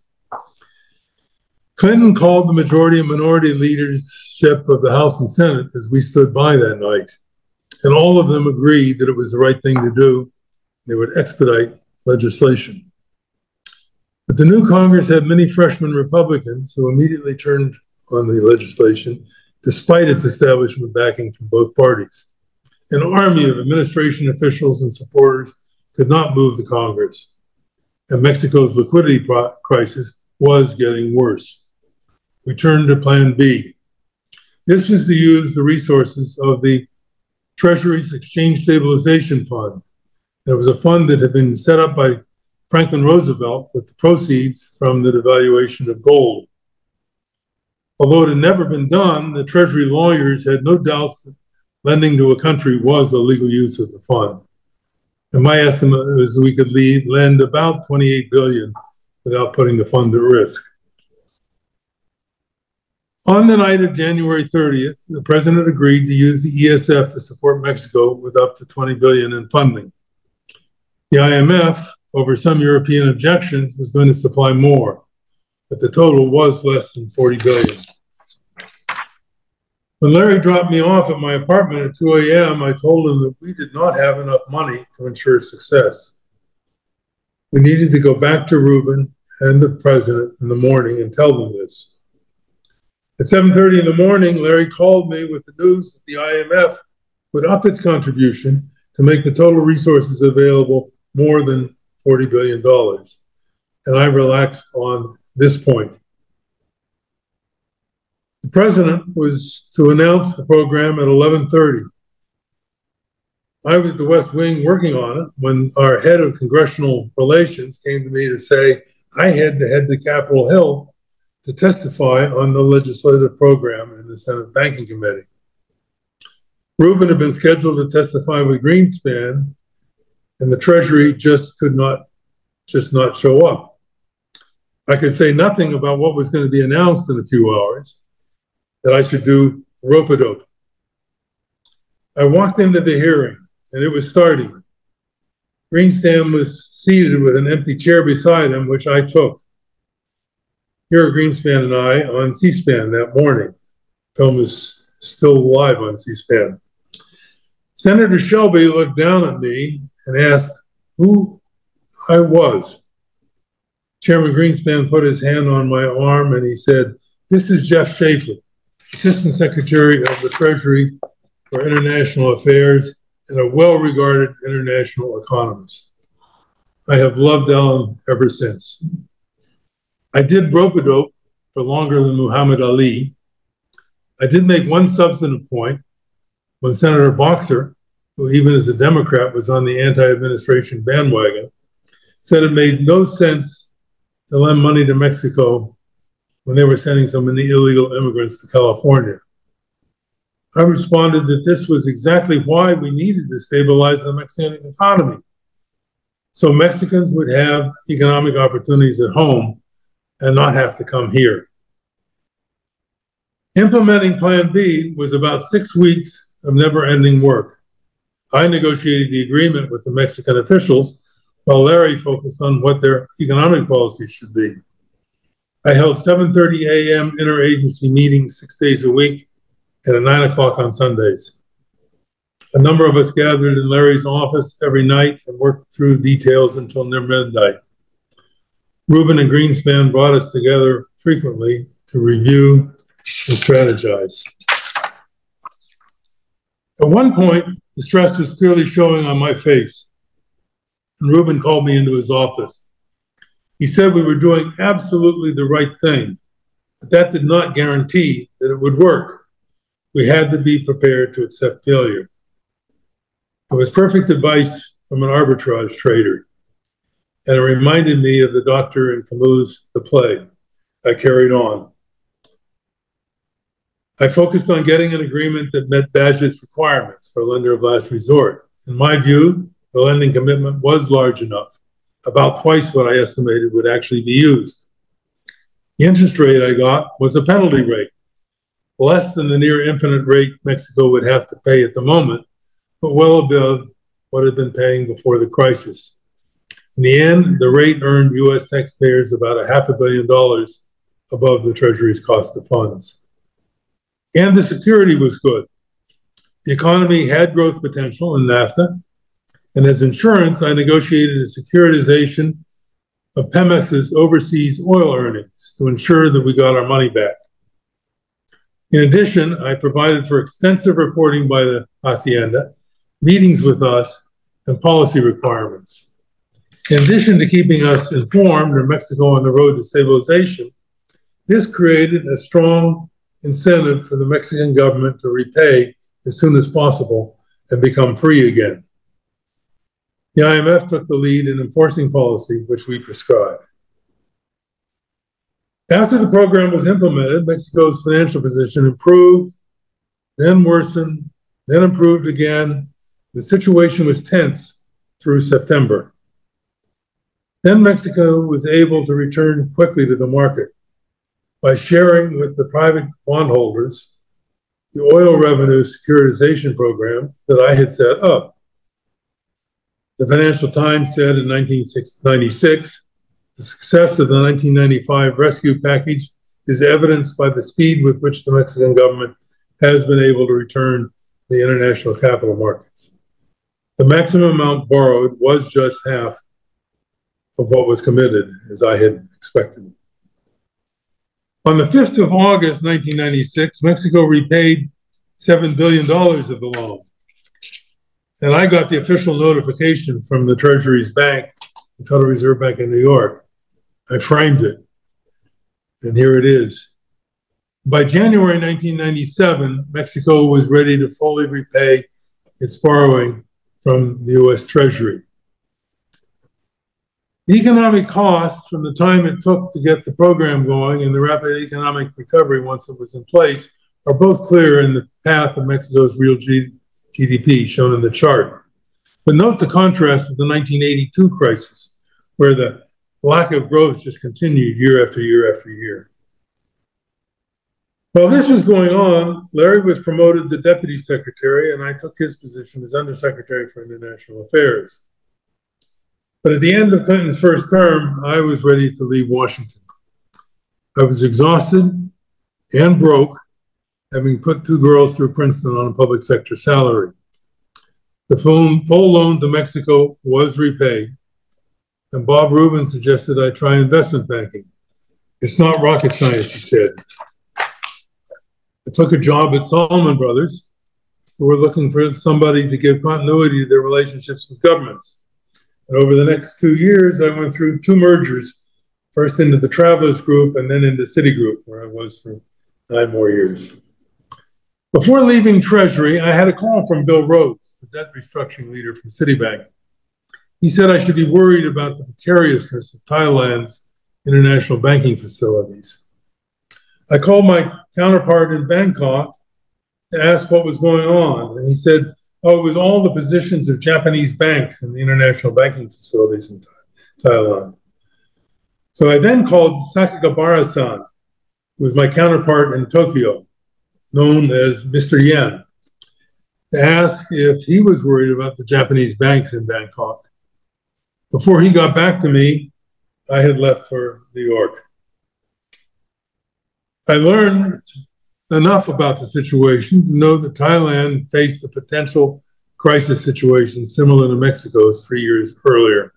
Clinton called the majority and minority leadership of the House and Senate as we stood by that night, and all of them agreed that it was the right thing to do. They would expedite legislation. But the new Congress had many freshman Republicans who immediately turned on the legislation, despite its establishment backing from both parties. An army of administration officials and supporters could not move the Congress, and Mexico's liquidity crisis was getting worse. We turned to Plan B. This was to use the resources of the Treasury's Exchange Stabilization Fund. It was a fund that had been set up by Franklin Roosevelt with the proceeds from the devaluation of gold. Although it had never been done, the Treasury lawyers had no doubts that lending to a country was a legal use of the fund. And my estimate was we could lend about $28 billion without putting the fund at risk. On the night of January 30th, the president agreed to use the ESF to support Mexico with up to $20 billion in funding. The IMF, over some European objections, was going to supply more, but the total was less than $40 billion. When Larry dropped me off at my apartment at 2 a.m., I told him that we did not have enough money to ensure success. We needed to go back to Rubin and the president in the morning and tell them this. At 7:30 in the morning, Larry called me with the news that the IMF would up its contribution to make the total resources available more than $40 billion. And I relaxed on this point. The president was to announce the program at 11:30. I was at the West Wing working on it when our head of congressional relations came to me to say I had to head to Capitol Hill to testify on the legislative program in the Senate Banking Committee. Rubin had been scheduled to testify with Greenspan, and the Treasury just could not show up. I could say nothing about what was going to be announced in a few hours, that I should do rope-a-dope. I walked into the hearing, and it was starting. Greenspan was seated with an empty chair beside him, which I took. Here are Greenspan and I on C-SPAN that morning. The film is still live on C-SPAN. Senator Shelby looked down at me and asked who I was. Chairman Greenspan put his hand on my arm and he said, "This is Jeff Shafer, Assistant Secretary of the Treasury for International Affairs and a well-regarded international economist. I have loved Ellen ever since." I did rope-a-dope for longer than Muhammad Ali. I did make one substantive point when Senator Boxer, who even as a Democrat was on the anti-administration bandwagon, said it made no sense to lend money to Mexico when they were sending so many illegal immigrants to California. I responded that this was exactly why we needed to stabilize the Mexican economy. so Mexicans would have economic opportunities at home and not have to come here. Implementing Plan B was about 6 weeks of never-ending work. I negotiated the agreement with the Mexican officials, while Larry focused on what their economic policies should be. I held 7:30 a.m. interagency meetings 6 days a week and at 9 o'clock on Sundays. A number of us gathered in Larry's office every night and worked through details until near midnight. Rubin and Greenspan brought us together frequently to review and strategize. At one point, the stress was clearly showing on my face, and Rubin called me into his office. He said we were doing absolutely the right thing, but that did not guarantee that it would work. We had to be prepared to accept failure. It was perfect advice from an arbitrage trader, and it reminded me of the doctor in Camus' The Play. I carried on. I focused on getting an agreement that met Bagehot's requirements for a lender of last resort. In my view, the lending commitment was large enough, about twice what I estimated would actually be used. The interest rate I got was a penalty rate, less than the near infinite rate Mexico would have to pay at the moment, but well above what it had been paying before the crisis. In the end, the rate earned U.S. taxpayers about $500 million above the Treasury's cost of funds. And the security was good. The economy had growth potential in NAFTA, and as insurance, I negotiated a securitization of Pemex's overseas oil earnings to ensure that we got our money back. In addition, I provided for extensive reporting by the Hacienda, meetings with us, and policy requirements. In addition to keeping us informed of Mexico on the road to stabilization, this created a strong incentive for the Mexican government to repay as soon as possible and become free again. The IMF took the lead in enforcing policy, which we prescribed. After the program was implemented, Mexico's financial position improved, then worsened, then improved again. The situation was tense through September. Then Mexico was able to return quickly to the market by sharing with the private bondholders the oil revenue securitization program that I had set up. The Financial Times said in 1996, the success of the 1995 rescue package is evidenced by the speed with which the Mexican government has been able to return the international capital markets. The maximum amount borrowed was just half of what was committed, as I had expected. On the 5th of August, 1996, Mexico repaid $7 billion of the loan. And I got the official notification from the Treasury's bank, the Federal Reserve Bank in New York. I framed it, and here it is. By January 1997, Mexico was ready to fully repay its borrowing from the U.S. Treasury. The economic costs from the time it took to get the program going and the rapid economic recovery once it was in place are both clear in the path of Mexico's real GDP shown in the chart. But note the contrast with the 1982 crisis, where the lack of growth just continued year after year after year. While this was going on, Larry was promoted to deputy secretary, and I took his position as undersecretary for international affairs. But at the end of Clinton's first term, I was ready to leave Washington. I was exhausted and broke, having put 2 girls through Princeton on a public sector salary. The full loan to Mexico was repaid, and Bob Rubin suggested I try investment banking. It's not rocket science, he said. I took a job at Salomon Brothers, who were looking for somebody to give continuity to their relationships with governments. And over the next 2 years, I went through 2 mergers, first into the Travelers Group and then into Citigroup, where I was for 9 more years. Before leaving Treasury, I had a call from Bill Rhodes, the debt restructuring leader from Citibank. He said I should be worried about the precariousness of Thailand's international banking facilities. I called my counterpart in Bangkok to ask what was going on, and he said, Oh, it was all the positions of Japanese banks in the international banking facilities in Thailand. So I then called Sakakibara-san, who was my counterpart in Tokyo, known as Mr. Yen, to ask if he was worried about the Japanese banks in Bangkok. Before he got back to me, I had left for New York. I learned enough about the situation to know that Thailand faced a potential crisis situation similar to Mexico's 3 years earlier.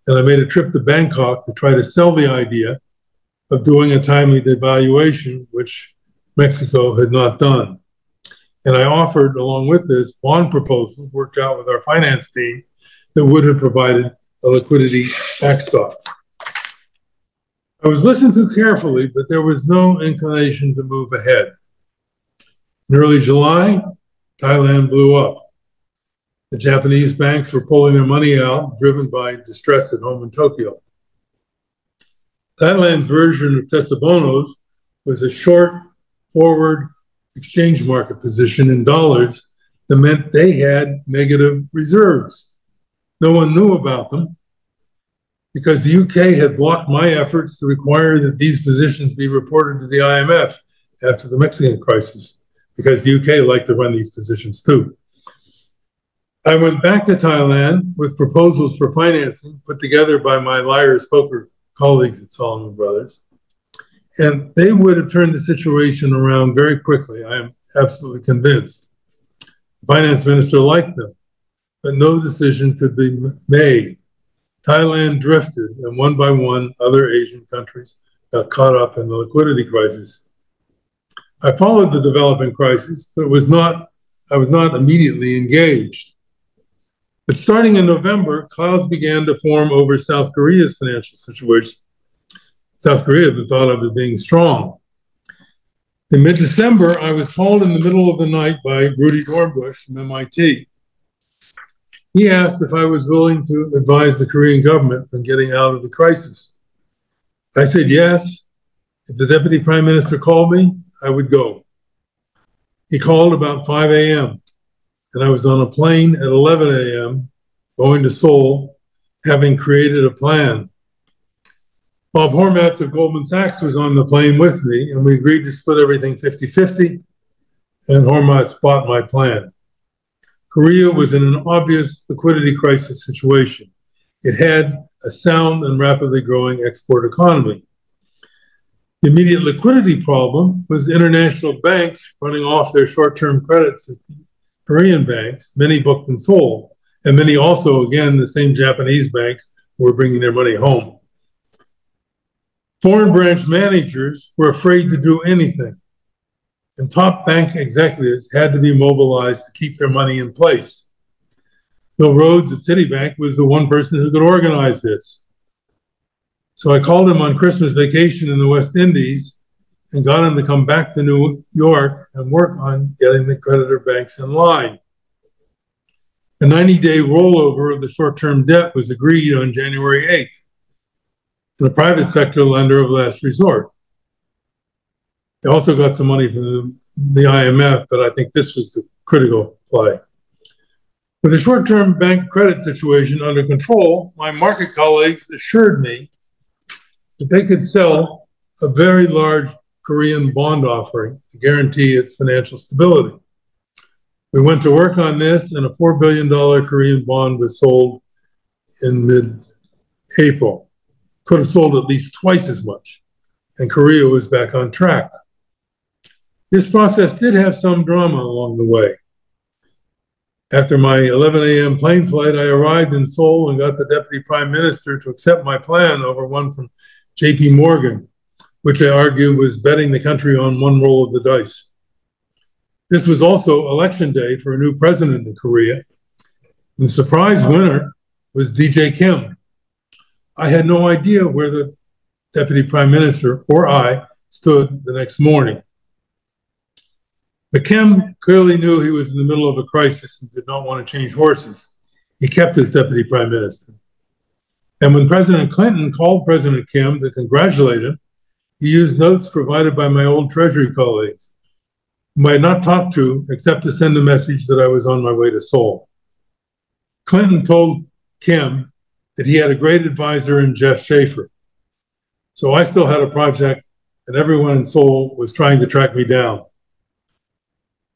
And I made a trip to Bangkok to try to sell the idea of doing a timely devaluation, which Mexico had not done. And I offered, along with this, bond proposals worked out with our finance team that would have provided a liquidity backstop. I was listened to carefully, but there was no inclination to move ahead. In early July, Thailand blew up. The Japanese banks were pulling their money out, driven by distress at home in Tokyo. Thailand's version of Tesabonos was a short, forward exchange market position in dollars that meant they had negative reserves. No one knew about them because the UK had blocked my efforts to require that these positions be reported to the IMF after the Mexican crisis, because the UK liked to run these positions too. I went back to Thailand with proposals for financing put together by my Liar's Poker colleagues at Solomon Brothers, and they would have turned the situation around very quickly. I am absolutely convinced. The finance minister liked them, but no decision could be made. Thailand drifted, and one by one, other Asian countries got caught up in the liquidity crisis. I followed the development crisis, but I was not immediately engaged. But starting in November, clouds began to form over South Korea's financial situation. South Korea had been thought of as being strong. In mid-December, I was called in the middle of the night by Rudy Dornbush from MIT. He asked if I was willing to advise the Korean government on getting out of the crisis. I said yes. If the deputy prime minister called me, I would go. He called about 5 a.m., and I was on a plane at 11 a.m. going to Seoul, having created a plan. Bob Hormats of Goldman Sachs was on the plane with me, and we agreed to split everything 50-50, and Hormats bought my plan. Korea was in an obvious liquidity crisis situation. It had a sound and rapidly growing export economy. The immediate liquidity problem was the international banks running off their short-term credits at Korean banks, many booked in Seoul, and many also, again, the same Japanese banks who were bringing their money home. Foreign branch managers were afraid to do anything, and top bank executives had to be mobilized to keep their money in place. Bill Rhodes at Citibank was the one person who could organize this. So I called him on Christmas vacation in the West Indies and got him to come back to New York and work on getting the creditor banks in line. A 90-day rollover of the short-term debt was agreed on January 8th, and a private sector lender of last resort. They also got some money from the IMF, but I think this was the critical play. With the short-term bank credit situation under control, my market colleagues assured me that they could sell a very large Korean bond offering to guarantee its financial stability. We went to work on this, and a $4 billion Korean bond was sold in mid-April. Could have sold at least twice as much, and Korea was back on track. This process did have some drama along the way. After my 11 a.m. plane flight, I arrived in Seoul and got the deputy prime minister to accept my plan over one from JP Morgan, which I argue was betting the country on one roll of the dice. This was also election day for a new president in Korea. And the surprise winner was DJ Kim. I had no idea where the deputy prime minister or I stood the next morning. But Kim clearly knew he was in the middle of a crisis and did not want to change horses. He kept his deputy prime minister. And when President Clinton called President Kim to congratulate him, he used notes provided by my old Treasury colleagues. whom I had not talked to except to send a message that I was on my way to Seoul. Clinton told Kim that he had a great advisor in Jeff Shafer. So I still had a project, and everyone in Seoul was trying to track me down.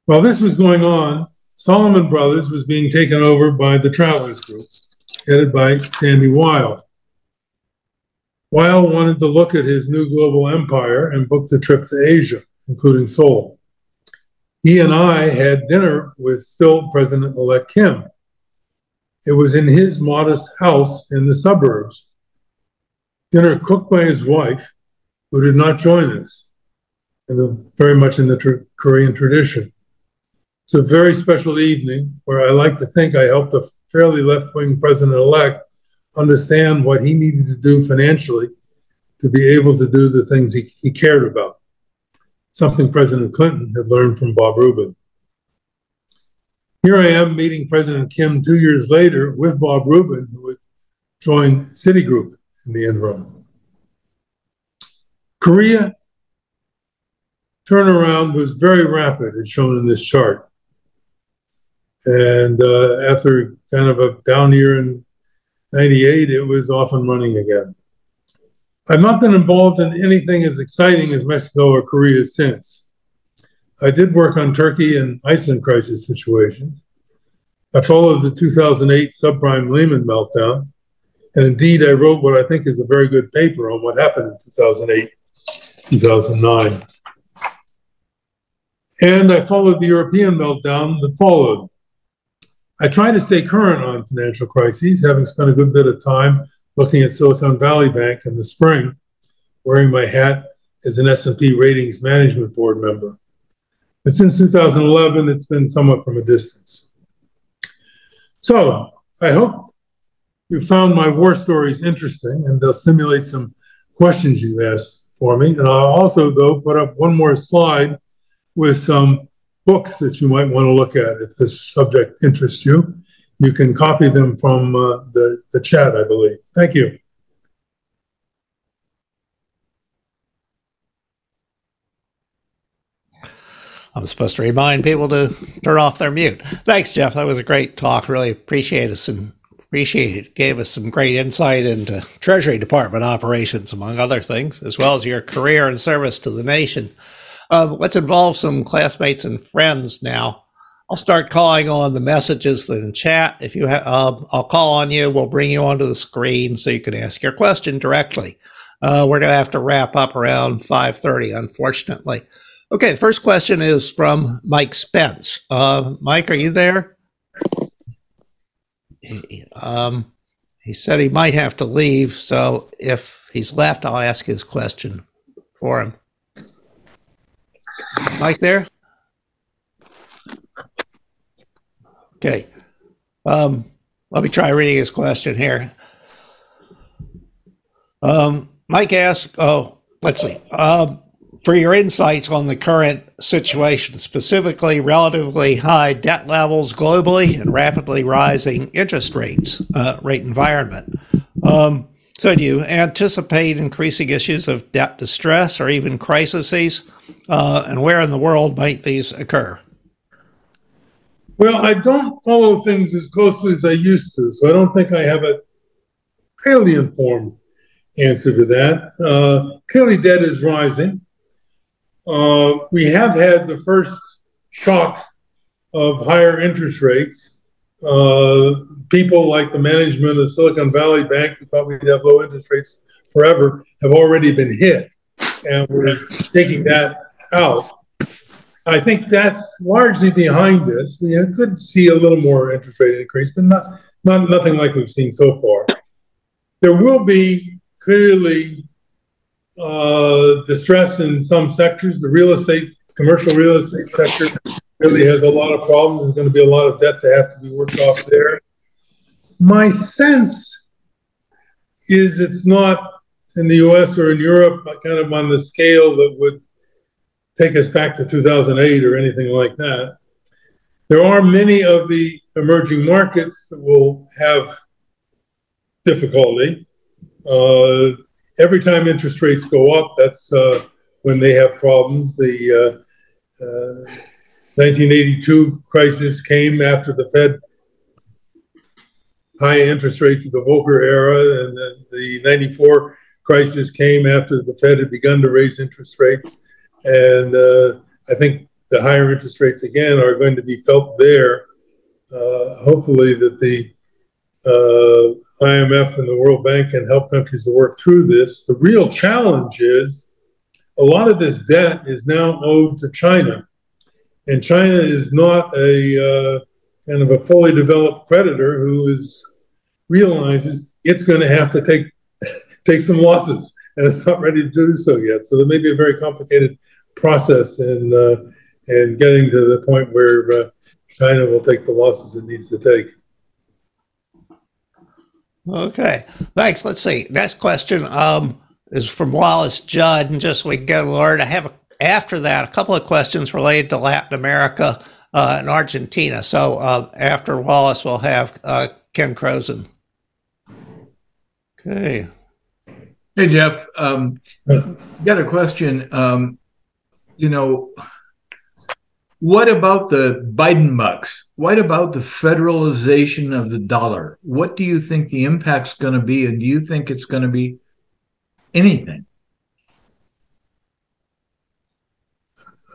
While this was going on, Solomon Brothers was being taken over by the Travelers Group, headed by Sandy Weil. Weil wanted to look at his new global empire and booked a trip to Asia, including Seoul. He and I had dinner with still President-elect Kim. It was in his modest house in the suburbs. Dinner cooked by his wife, who did not join us, very much in the Korean tradition. It's a very special evening where I like to think I helped a fairly left-wing president-elect understand what he needed to do financially to be able to do the things he cared about, something President Clinton had learned from Bob Rubin. Here I am meeting President Kim 2 years later with Bob Rubin, who had joined Citigroup in the interim. Korea turnaround was very rapid, as shown in this chart. And after kind of a down year in 98, it was off and running again. I've not been involved in anything as exciting as Mexico or Korea since. I did work on Turkey and Iceland crisis situations. I followed the 2008 subprime Lehman meltdown. And indeed, I wrote what I think is a very good paper on what happened in 2008, 2009. And I followed the European meltdown that followed. I try to stay current on financial crises, having spent a good bit of time looking at Silicon Valley Bank in the spring, wearing my hat as an S&P Ratings Management Board member. But since 2011, it's been somewhat from a distance. So I hope you found my war stories interesting, and they'll stimulate some questions you asked for me. And I'll also, though, put up one more slide with some books that you might want to look at if this subject interests you. You can copy them from the chat, I believe. Thank you. I'm supposed to remind people to turn off their mute. Thanks, Jeff. That was a great talk. Really appreciate it. Gave us some great insight into Treasury Department operations, among other things, as well as your career and service to the nation. Let's involve some classmates and friends now. I'll start calling on the messages in chat. If you I'll call on you. We'll bring you onto the screen so you can ask your question directly. We're going to have to wrap up around 5:30, unfortunately. Okay, the first question is from Mike Spence. Mike, are you there? He said he might have to leave, so if he's left, I'll ask his question for him. Mike there? Okay. Let me try reading his question here. Mike asks, let's see. For your insights on the current situation, specifically relatively high debt levels globally and rapidly rising interest rates, rate environment. So do you anticipate increasing issues of debt distress or even crises? And where in the world might these occur? Well, I don't follow things as closely as I used to, so I don't think I have a highly informed answer to that. Clearly, debt is rising. We have had the first shocks of higher interest rates. People like the management of Silicon Valley Bank, who thought we'd have low interest rates forever, have already been hit, and we're taking that out. I think that's largely behind us. We could see a little more interest rate increase, but nothing like we've seen so far. There will be clearly distress in some sectors. The commercial real estate sector really has a lot of problems. There's going to be a lot of debt that have to be worked off there. My sense is it's not in the US or in Europe kind of on the scale that would take us back to 2008 or anything like that. There are many of the emerging markets that will have difficulty. Every time interest rates go up, that's when they have problems. The 1982 crisis came after the Fed high interest rates of the Volcker era, and then the 94 crisis came after the Fed had begun to raise interest rates. And I think the higher interest rates again are going to be felt there. Hopefully that the IMF and the World Bank can help countries to work through this. The real challenge is a lot of this debt is now owed to China. And China is not a kind of a fully developed creditor who realizes it's going to have to take some losses, and it's not ready to do so yet. So there may be a very complicated process in getting to the point where China will take the losses it needs to take. Okay, thanks. Let's see. Next question is from Wallace Judd, and just so we can get alert, I have after that a couple of questions related to Latin America and Argentina. So after Wallace, we'll have Ken Croson. Okay. Hey, Jeff. Got a question. What about the Biden bucks? What about the federalization of the dollar? What do you think the impact's going to be? And do you think it's going to be anything?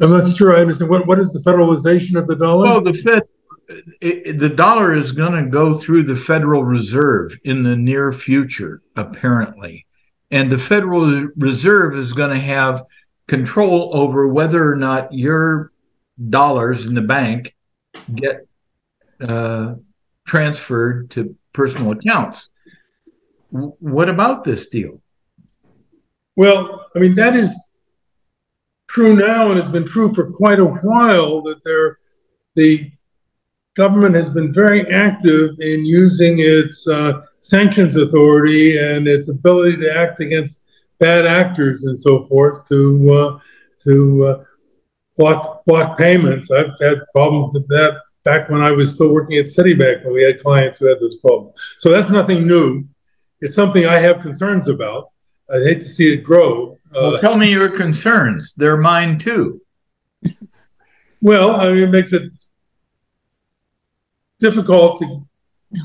I'm not sure I understand. What is the federalization of the dollar? Well, the dollar is going to go through the Federal Reserve in the near future, apparently. And the Federal Reserve is going to have control over whether or not your dollars in the bank get transferred to personal accounts. What about this deal? Well, I mean, that is true now, and it's been true for quite a while, that the government has been very active in using its sanctions authority and its ability to act against bad actors and so forth to block payments. I've had problems with that back when I was still working at Citibank, when we had clients who had those problems. So that's nothing new. It's something I have concerns about. I'd hate to see it grow. Well, tell me your concerns. They're mine too. Well, I mean, it makes it difficult to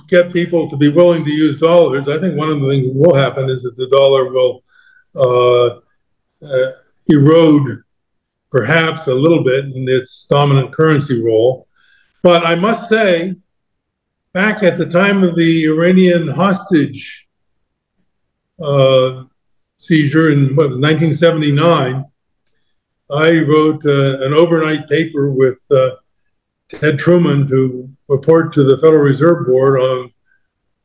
get people to be willing to use dollars. I think one of the things that will happen is that the dollar will erode perhaps a little bit in its dominant currency role. But I must say, back at the time of the Iranian hostage seizure in 1979, I wrote an overnight paper with Ted Truman to report to the Federal Reserve Board on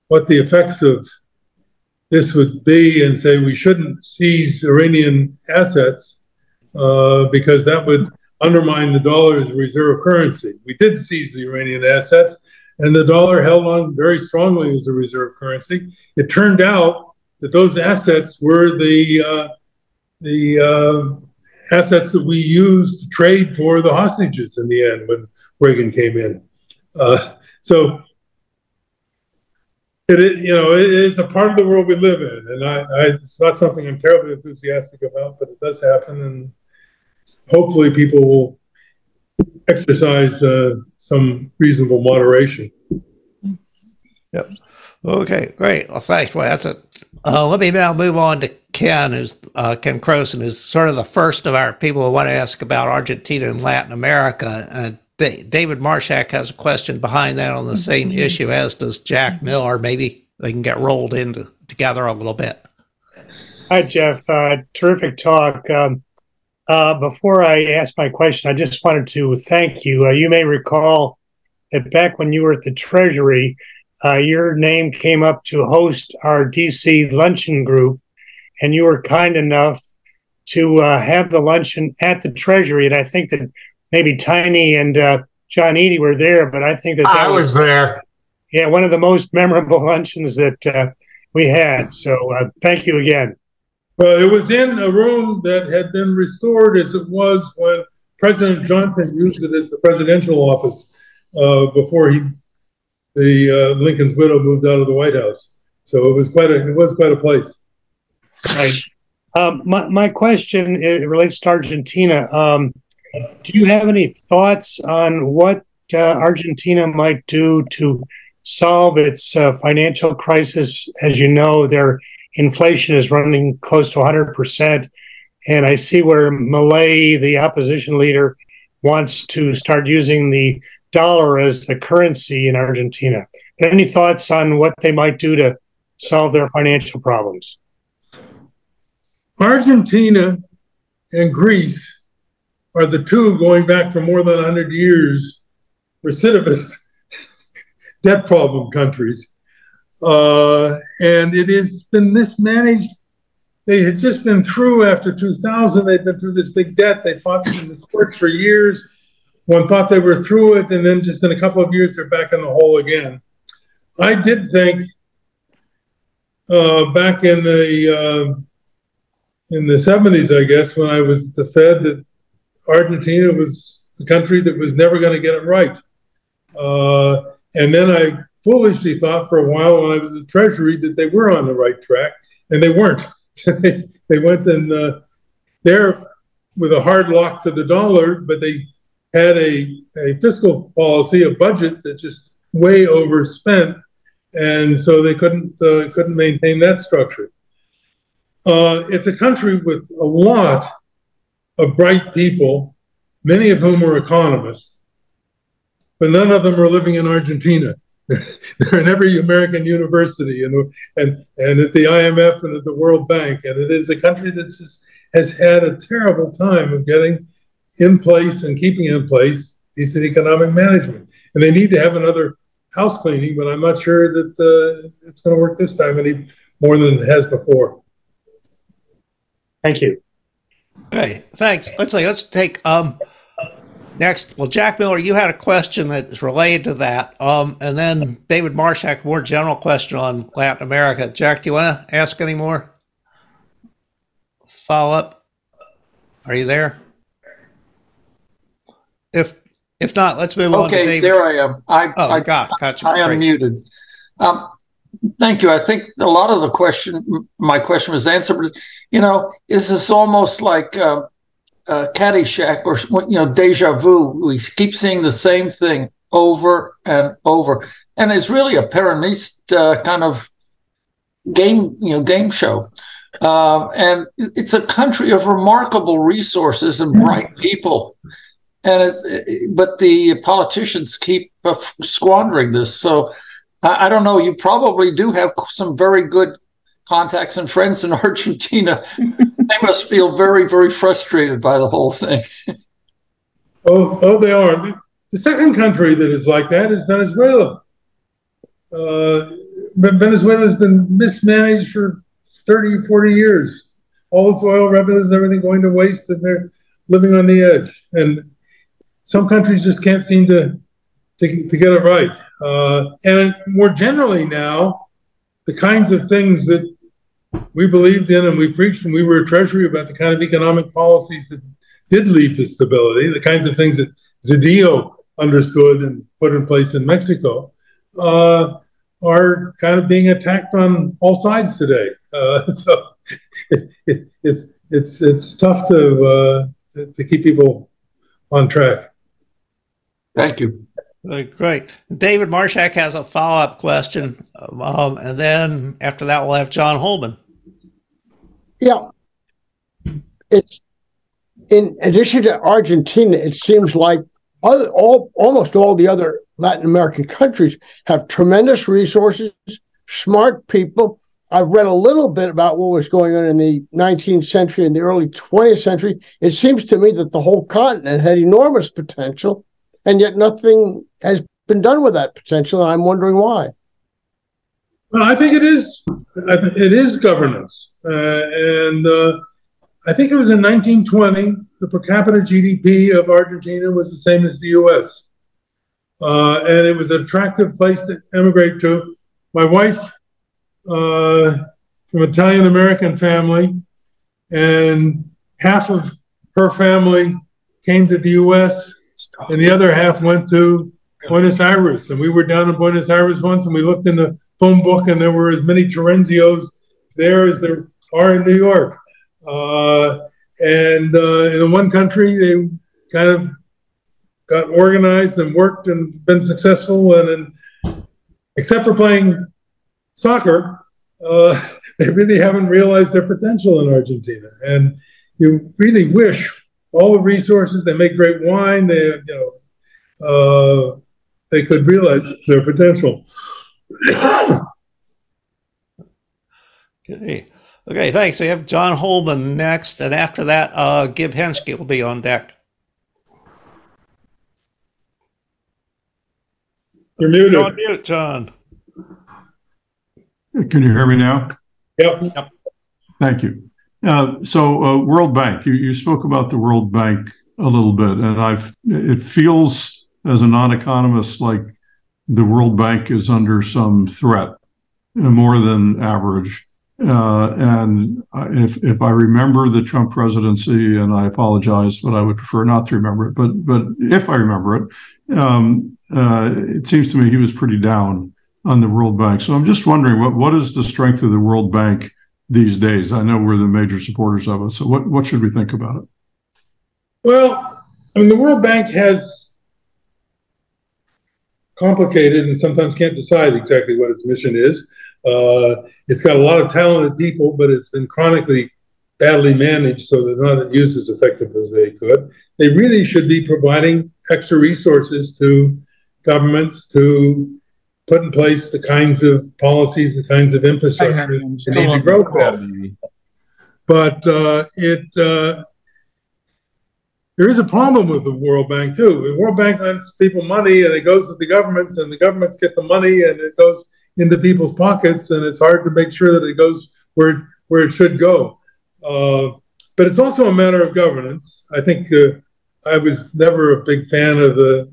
what the effects of this would be, and say we shouldn't seize Iranian assets because that would undermine the dollar as a reserve currency. We did seize the Iranian assets, and the dollar held on very strongly as a reserve currency. It turned out that those assets were the assets that we used to trade for the hostages in the end when Reagan came in. So it's a part of the world we live in, and it's not something I'm terribly enthusiastic about, but it does happen, and hopefully people will exercise some reasonable moderation. Yep. Okay, great. Well, thanks. Well, that's it. Let me now move on to Ken, Ken Croson, who's sort of the first of our people who want to ask about Argentina and Latin America. David Marshak has a question behind that on the same issue, as does Jack Miller. Maybe they can get rolled in together a little bit. Hi, Jeff. Terrific talk. Before I ask my question, I just wanted to thank you. You may recall that back when you were at the Treasury, your name came up to host our DC luncheon group, and you were kind enough to have the luncheon at the Treasury. And I think that maybe Tiny and John Eady were there, but I think that I was there. Yeah, one of the most memorable luncheons that we had. So thank you again. Well, it was in a room that had been restored as it was when President Johnson used it as the presidential office before Lincoln's widow moved out of the White House. So it was quite a place. Right. My question, it relates to Argentina. do you have any thoughts on what Argentina might do to solve its financial crisis? As you know, their inflation is running close to 100%. And I see where Milei, the opposition leader, wants to start using the dollar as the currency in Argentina. Any thoughts on what they might do to solve their financial problems? Argentina and Greece are the two, going back for more than 100 years, recidivist debt problem countries. And it has been mismanaged. They had just been through, after 2000, they'd been through this big debt. They fought in the courts for years. One thought they were through it, and then just in a couple of years, they're back in the hole again. I did think back in the 70s, I guess, when I was at the Fed, that Argentina was the country that was never going to get it right. And then I foolishly thought for a while when I was at Treasury that they were on the right track, and they weren't. They went in there with a hard lock to the dollar, but they had a fiscal policy, a budget that just way overspent, and so they couldn't maintain that structure. It's a country with a lot of bright people, many of whom are economists, but none of them are living in Argentina. They're in every American university and at the IMF and at the World Bank. And it is a country that just has had a terrible time of getting in place and keeping in place decent economic management. And they need to have another house cleaning, but I'm not sure that it's going to work this time any more than it has before. Thank you. Okay, thanks. Let's take next. Well, Jack Miller, you had a question that's related to that, and then David Marshak, more general question on Latin America. Jack, do you want to ask any more follow up? Are you there? If not, let's move on to David. Okay, there I am. I got you. I unmuted. Thank you. I think a lot of my question was answered. But, is this almost like Caddyshack or deja vu? We keep seeing the same thing over and over, and it's really a Peronist kind of game show. And it's a country of remarkable resources and bright people, but the politicians keep squandering this. So I don't know. You probably do have some very good contacts and friends in Argentina. They must feel very, very frustrated by the whole thing. Oh, they are. The second country that is like that is Venezuela. Venezuela has been mismanaged for 30, 40 years. All its oil revenues and everything going to waste, and they're living on the edge. And some countries just can't seem to get it right. And more generally now, the kinds of things that we believed in and we preached when we were at Treasury about the kind of economic policies that did lead to stability, the kinds of things that Zedillo understood and put in place in Mexico, are kind of being attacked on all sides today. So it's tough to keep people on track. Thank you. Great. David Marshak has a follow-up question, and then after that, we'll have John Holman. Yeah. It's in addition to Argentina, it seems like almost all the other Latin American countries have tremendous resources, smart people. I've read a little bit about what was going on in the 19th century and the early 20th century. It seems to me that the whole continent had enormous potential, and yet nothing has been done with that potential, and I'm wondering why. Well, I think it is governance. And I think it was in 1920, the per capita GDP of Argentina was the same as the US. And it was an attractive place to emigrate to. My wife, from Italian-American family, and half of her family came to the US, and the other half went to Buenos Aires. And we were down in Buenos Aires once, and we looked in the phone book, and there were as many Terenzios there as there are in New York. And in one country, they kind of got organized and worked and been successful. And except for playing soccer, they really haven't realized their potential in Argentina. And you really wish all the resources. They make great wine. They could realize their potential. Okay, thanks. We have John Holman next, and after that, Gib Henschke will be on deck. You're muted. You're on mute, John. Can you hear me now? Yep. Thank you. So World Bank, you spoke about the World Bank a little bit, and it feels as a non-economist like the World Bank is under some threat, more than average. And if I remember the Trump presidency, and I apologize, but I would prefer not to remember it, but if I remember it, it seems to me he was pretty down on the World Bank. So I'm just wondering, what is the strength of the World Bank these days? I know we're the major supporters of it. So what should we think about it? Well, I mean, the World Bank has complicated and sometimes can't decide exactly what its mission is. It's got a lot of talented people, but it's been chronically badly managed, so they're not used as effective as they could. They really should be providing extra resources to governments to put in place the kinds of policies, the kinds of infrastructure that need to grow fast. But there is a problem with the World Bank, too. The World Bank lends people money, and it goes to the governments, and the governments get the money, and it goes into people's pockets, and it's hard to make sure that it goes where it should go. But it's also a matter of governance. I think I was never a big fan of the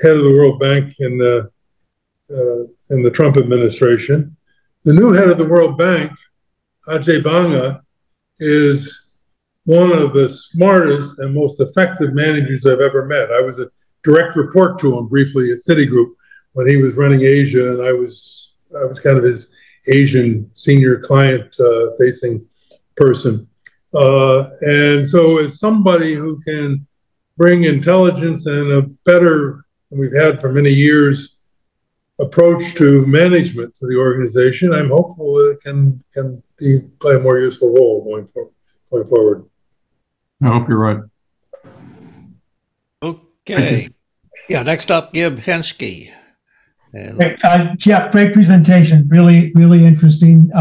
head of the World Bank in the Trump administration. The new head of the World Bank, Ajay Banga, is one of the smartest and most effective managers I've ever met. I was a direct report to him briefly at Citigroup when he was running Asia, and I was kind of his Asian senior client facing person. And so as somebody who can bring intelligence and a better, than we've had for many years, approach to management to the organization, I'm hopeful that it can play a more useful role going forward. I hope you're right. Okay. Yeah, next up, Gib Henschke. Jeff, great presentation. Really, really interesting.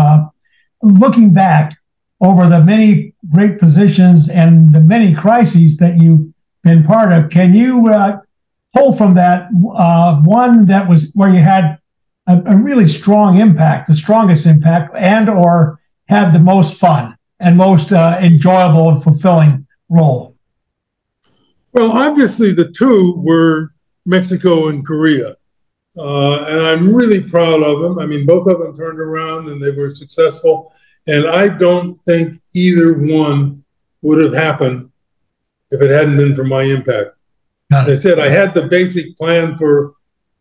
Looking back over the many great positions and the many crises that you've been part of, can you pull from that one that was where you had a really strong impact, the strongest impact, and or had the most fun and most enjoyable and fulfilling role? Well, obviously the two were Mexico and Korea. And I'm really proud of them. I mean, both of them turned around and they were successful. And I don't think either one would have happened if it hadn't been for my impact. As I said, I had the basic plan for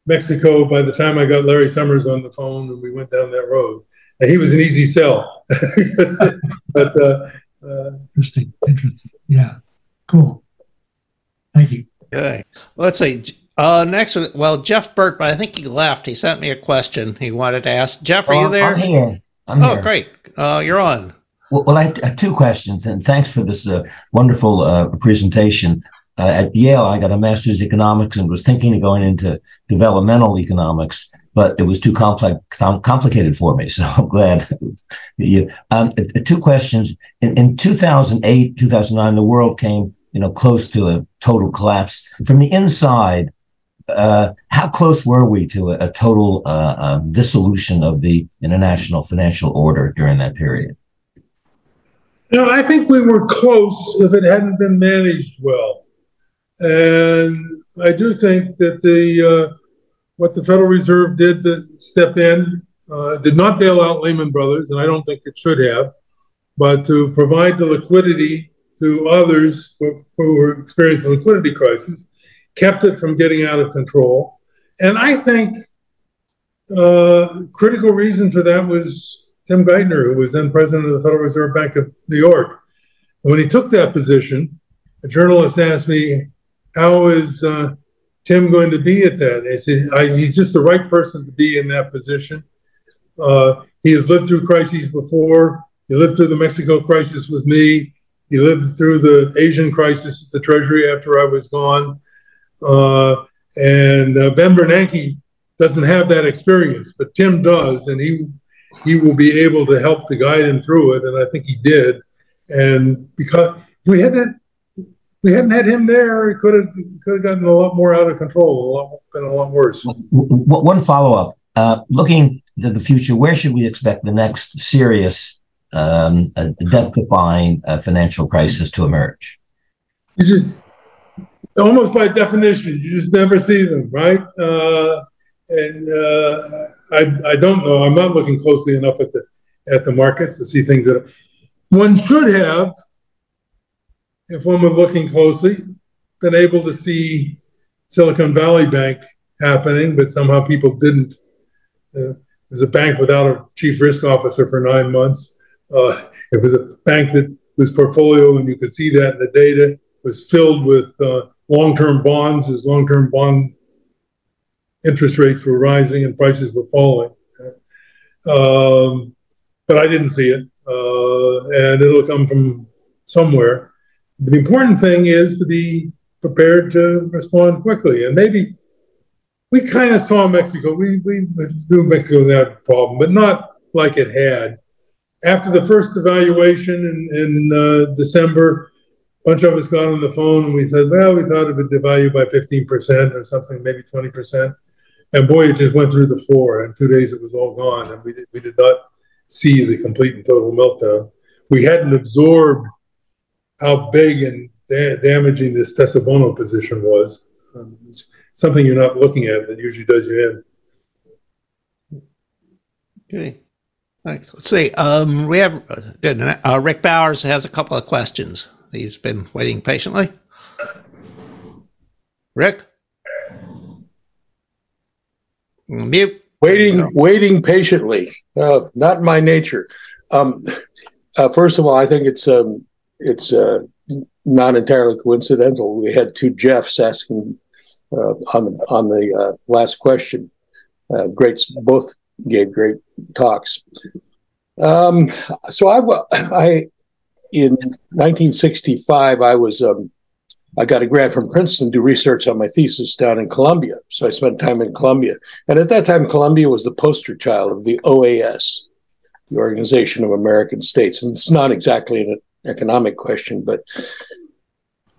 Mexico by the time I got Larry Summers on the phone and we went down that road. And he was an easy sell. But Interesting. Yeah, cool. Thank you. Okay. Well, let's see. Next, well, Jeff Burke, but I think he left. He sent me a question he wanted to ask. Jeff, are you there? I'm here. Oh, great. You're on. Well, I have two questions, and thanks for this wonderful presentation. At Yale, I got a master's in economics and was thinking of going into developmental economics, but it was too complicated for me. So I'm glad you. Two questions. In 2008, 2009, the world came, close to a total collapse. From the inside, how close were we to a total dissolution of the international financial order during that period? I think we were close if it hadn't been managed well. And I do think that what the Federal Reserve did to step in did not bail out Lehman Brothers, and I don't think it should have, but to provide the liquidity to others who were experiencing a liquidity crisis, kept it from getting out of control. And I think critical reason for that was Tim Geithner, who was then president of the Federal Reserve Bank of New York. And when he took that position, a journalist asked me, how is Tim going to be at that? And I said, he's just the right person to be in that position. He has lived through crises before. He lived through the Mexico crisis with me. He lived through the Asian crisis at the Treasury after I was gone. And Ben Bernanke doesn't have that experience, but Tim does, and he will be able to help to guide him through it, and I think he did. And because if we hadn't had him there, it could have gotten a lot more out of control, been a lot worse. One follow-up. Looking to the future, where should we expect the next serious death-defying financial crisis to emerge? Almost by definition, you just never see them, right? I don't know. I'm not looking closely enough at the markets to see things that one should have, if one were looking closely, been able to see Silicon Valley Bank happening, but somehow people didn't. There's a bank without a chief risk officer for 9 months. It was a bank that whose portfolio, and you could see that in the data, was filled with long-term bonds as long-term bond interest rates were rising and prices were falling. But I didn't see it, and it'll come from somewhere. The important thing is to be prepared to respond quickly. And maybe we kind of saw Mexico. We knew Mexico had a problem, but not like it had. After the first evaluation in December, a bunch of us got on the phone and we said, well, we thought it would devalue by 15% or something, maybe 20%. And boy, it just went through the floor. In 2 days, it was all gone. And we did not see the complete and total meltdown. We hadn't absorbed how big and damaging this Tesa position was. It's something you're not looking at that usually does you in. Okay. Thanks. Let's see. We have Rick Bowers has a couple of questions. He's been waiting patiently. Rick? Mute. Waiting patiently. Not my nature. First of all, I think it's not entirely coincidental. We had two Jeffs asking on the last question. Great, both gave great talks. So I in 1965 I got a grant from Princeton to do research on my thesis down in Columbia. So I spent time in Columbia, and at that time Columbia was the poster child of the OAS, the Organization of American States. And it's not exactly an economic question, but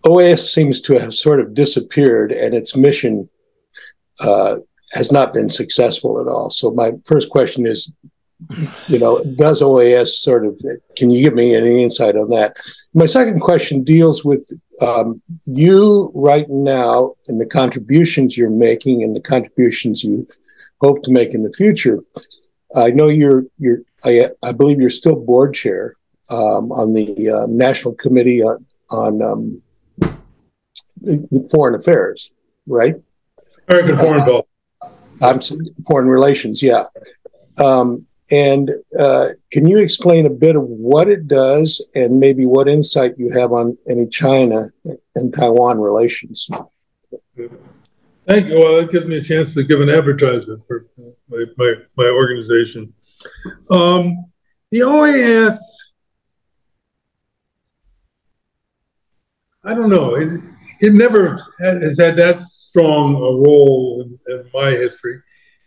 OAS seems to have sort of disappeared, and its mission has not been successful at all. So my first question is, does OAS can you give me any insight on that? My second question deals with you right now and the contributions you're making and the contributions you hope to make in the future. I know I believe you're still board chair on the National Committee on Foreign Affairs, right? American Foreign Policy. Foreign Relations, yeah. And can you explain a bit of what it does and maybe what insight you have on any China and Taiwan relations? Thank you. Well, it gives me a chance to give an advertisement for my organization. The OAS, I don't know. It never has had that strong a role in my history.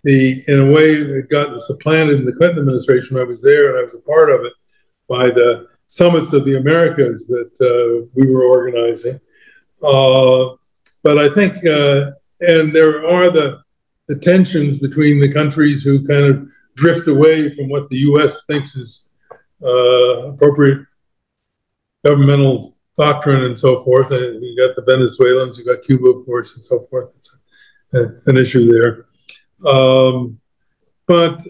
In a way, it got supplanted in the Clinton administration when I was there, and I was a part of it by the summits of the Americas that we were organizing. But I think, and there are the tensions between the countries who kind of drift away from what the U.S. thinks is appropriate governmental doctrine and so forth. And you got the Venezuelans, you got Cuba, of course, and so forth. It's an issue there. But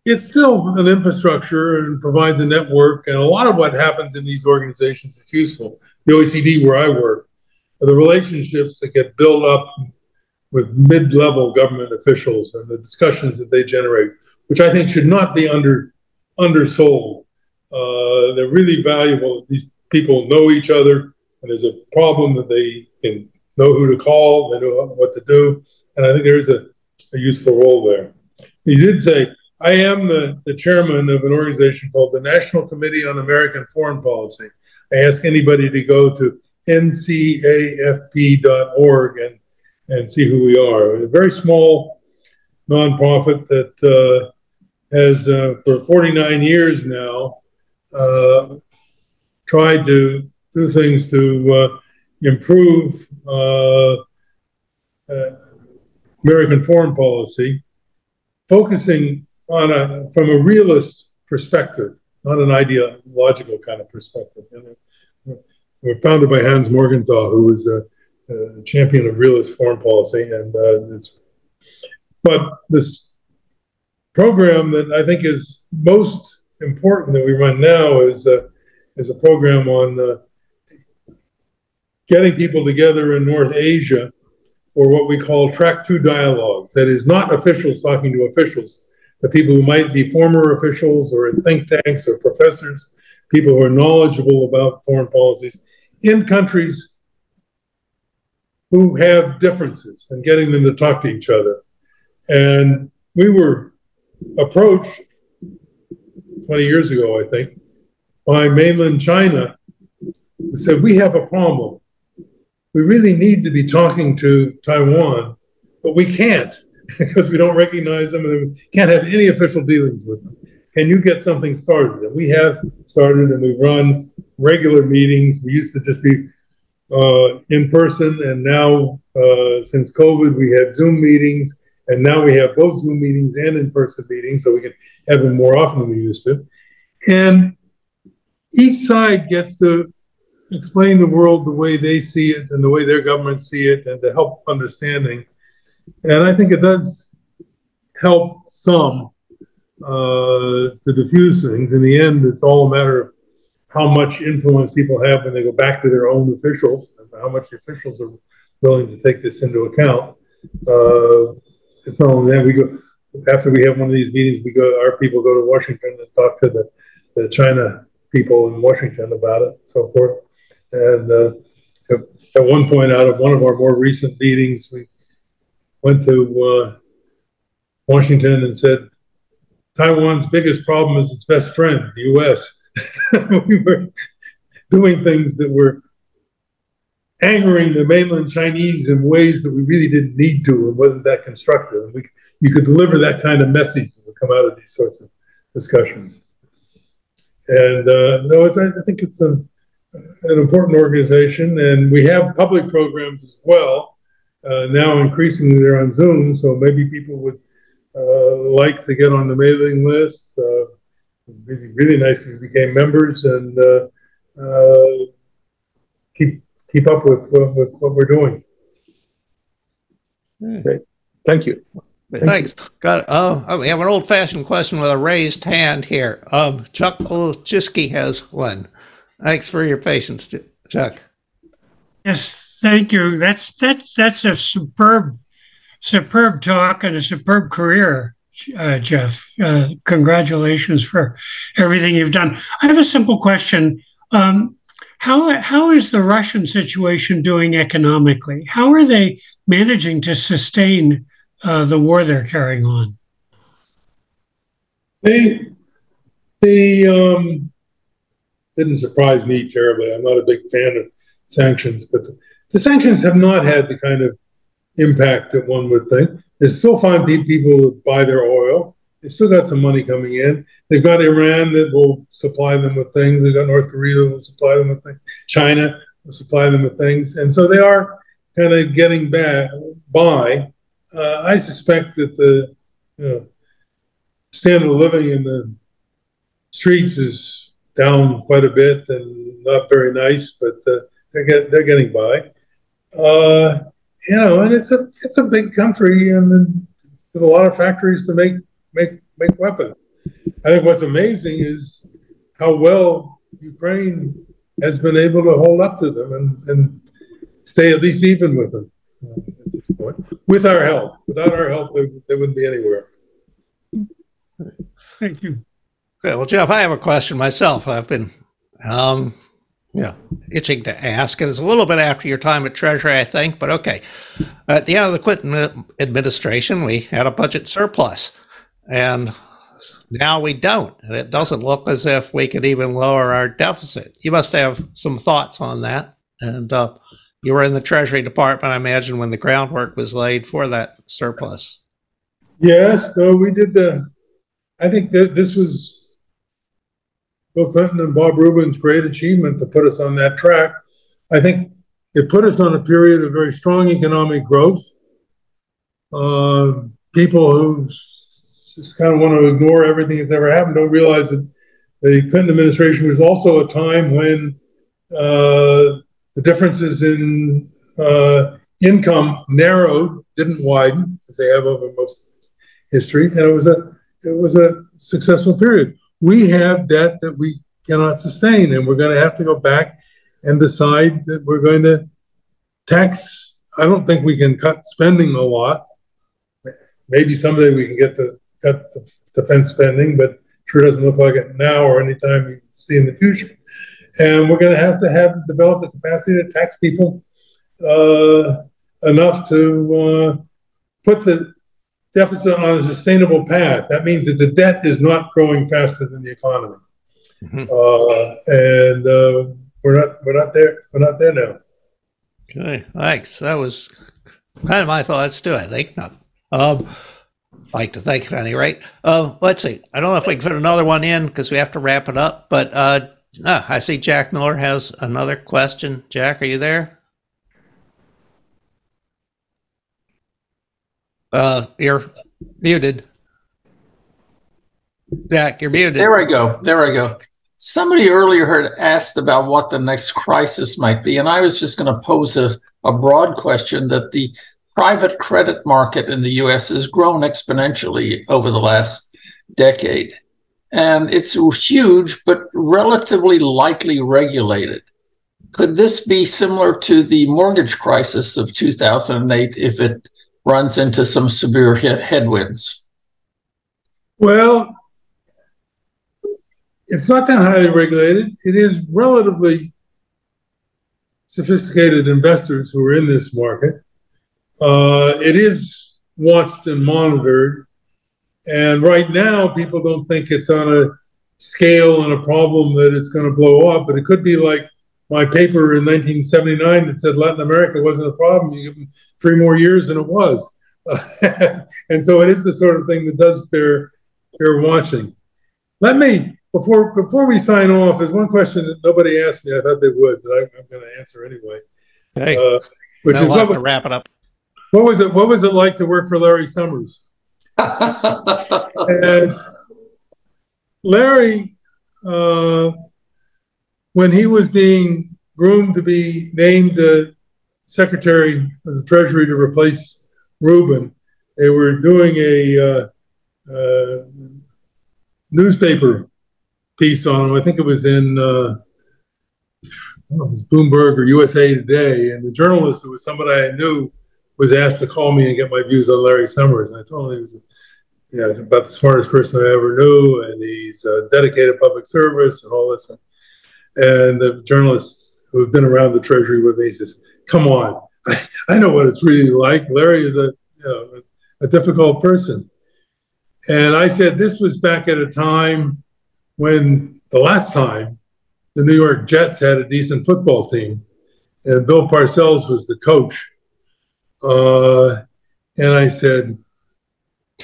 it's still an infrastructure and provides a network. And a lot of what happens in these organizations is useful. The OECD, where I work, are the relationships that get built up with mid-level government officials and the discussions that they generate, which I think should not be undersold. They're really valuable. people know each other, and there's a problem that they can know who to call, they know what to do, and I think there's a useful role there. You did say, I am the chairman of an organization called the National Committee on American Foreign Policy. I ask anybody to go to ncafp.org and see who we are. A very small nonprofit that has, for 49 years now, tried to do things to improve American foreign policy, focusing on from a realist perspective, not an ideological kind of perspective. We're founded by Hans Morgenthau, who was a champion of realist foreign policy, and but this program that I think is most important that we run now is a program on getting people together in North Asia for what we call track 2 dialogues. That is not officials talking to officials, but people who might be former officials or in think tanks or professors, people who are knowledgeable about foreign policies in countries who have differences, and getting them to talk to each other. And we were approached 20 years ago, I think, by mainland China, who said, we have a problem. We really need to be talking to Taiwan, but we can't because we don't recognize them and we can't have any official dealings with them. Can you get something started? And we have started, and we've run regular meetings. We used to just be in person, and now since COVID, we have Zoom meetings, and now we have both Zoom meetings and in-person meetings, so we can have them more often than we used to. And each side gets to explain the world the way they see it and the way their governments see it, and to help understanding. And I think it does help some to diffuse things. In the end, it's all a matter of how much influence people have when they go back to their own officials, and how much the officials are willing to take this into account. It's not only that, we go, after we have one of these meetings, our people go to Washington and talk to the China people in Washington about it, and so forth. And at one point, out of one of our more recent meetings, we went to Washington and said, Taiwan's biggest problem is its best friend, the U.S. We were doing things that were angering the mainland Chinese in ways that we really didn't need to, and wasn't that constructive. And you could deliver that kind of message that would come out of these sorts of discussions. And I think it's an important organization, and we have public programs as well. Now increasingly they're on Zoom, so maybe people would like to get on the mailing list. It'd be really nice if you became members and keep up with what we're doing. Great. Thank you. Thanks. We have an old-fashioned question with a raised hand here. Chuck Kolchiski has one. Thanks for your patience, Chuck. Yes, thank you. That's a superb talk and a superb career, Jeff. Congratulations for everything you've done. I have a simple question. How is the Russian situation doing economically? How are they managing to sustain the war they're carrying on? They didn't surprise me terribly. I'm not a big fan of sanctions, but the sanctions have not had the kind of impact that one would think. They still find people who buy their oil. They still got some money coming in. They've got Iran that will supply them with things. They've got North Korea that will supply them with things. China will supply them with things. And so they are kind of getting by. I suspect that the standard of living in the streets is down quite a bit and not very nice, but they're getting by. And it's a big country, and with a lot of factories to make weapons. I think what's amazing is how well Ukraine has been able to hold up to them and stay at least even with them at this point. With our help. Without our help, they wouldn't be anywhere. Thank you. Okay, well, Jeff, I have a question myself. I've been itching to ask. And it's a little bit after your time at Treasury, I think, but okay. At the end of the Clinton administration, we had a budget surplus, and now we don't. And it doesn't look as if we could even lower our deficit. You must have some thoughts on that. And you were in the Treasury Department, I imagine, when the groundwork was laid for that surplus. Yes, no, we did I think that this was Bill Clinton and Bob Rubin's great achievement to put us on that track. I think it put us on a period of very strong economic growth. People who just kind of want to ignore everything that's ever happened don't realize that the Clinton administration was also a time when the differences in income narrowed, didn't widen, as they have over most history, and it was a successful period. We have debt that we cannot sustain, and we're going to have to go back and decide that we're going to tax. I don't think we can cut spending a lot. Maybe someday we can get to cut the defense spending, but sure doesn't look like it now or anytime we see in the future. And we're going to have develop the capacity to tax people enough to put the deficit on a sustainable path. That means that the debt is not growing faster than the economy, and we're not there. We're not there now. Okay, thanks. That was kind of my thoughts too. I think not. Like to think at any rate. Let's see. I don't know if we can fit another one in because we have to wrap it up. But I see Jack Miller has another question. Jack, are you there? You're muted. Jack, you're muted. There I go. Somebody earlier had asked about what the next crisis might be, and I was just going to pose a broad question that the private credit market in the U.S. has grown exponentially over the last decade, and it's huge, but relatively lightly regulated. Could this be similar to the mortgage crisis of 2008 if it runs into some severe headwinds? Well, it's not that highly regulated. It is relatively sophisticated investors who are in this market. It is watched and monitored. And right now, people don't think it's on a scale and a problem that it's going to blow up. But it could be like my paper in 1979 that said Latin America wasn't a problem. You give them 3 more years and it was. And so it is the sort of thing that does bear watching. Let me, before we sign off, there's one question that nobody asked me. I thought they would, but I'm going to answer anyway. Hey, which is we'll have to wrap it up. What was it like to work for Larry Summers? And Larry, when he was being groomed to be named the Secretary of the Treasury to replace Rubin, they were doing a newspaper piece on him. I think it was in I don't know if it was Bloomberg or USA Today, and the journalist, who was somebody I knew, was asked to call me and get my views on Larry Summers. And I told him he was about the smartest person I ever knew, and he's a dedicated public service and all this. And the journalist who had been around the Treasury with me says, "Come on, I know what it's really like. Larry is a difficult person." And I said, this was back at a time when the last time the New York Jets had a decent football team, and Bill Parcells was the coach. And I said,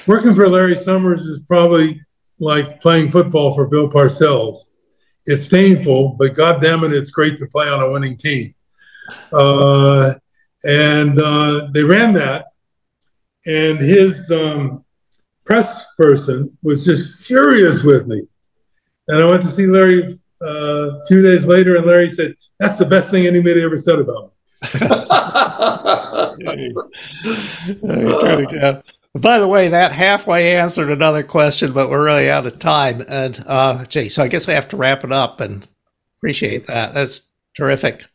working for Larry Summers is probably like playing football for Bill Parcells. It's painful, but God damn it, it's great to play on a winning team. And they ran that, and his press person was just furious with me. And I went to see Larry a few days later, and Larry said, "That's the best thing anybody ever said about me." By the way, that halfway answered another question, but we're really out of time. And so I guess we have to wrap it up, and appreciate that. That's terrific.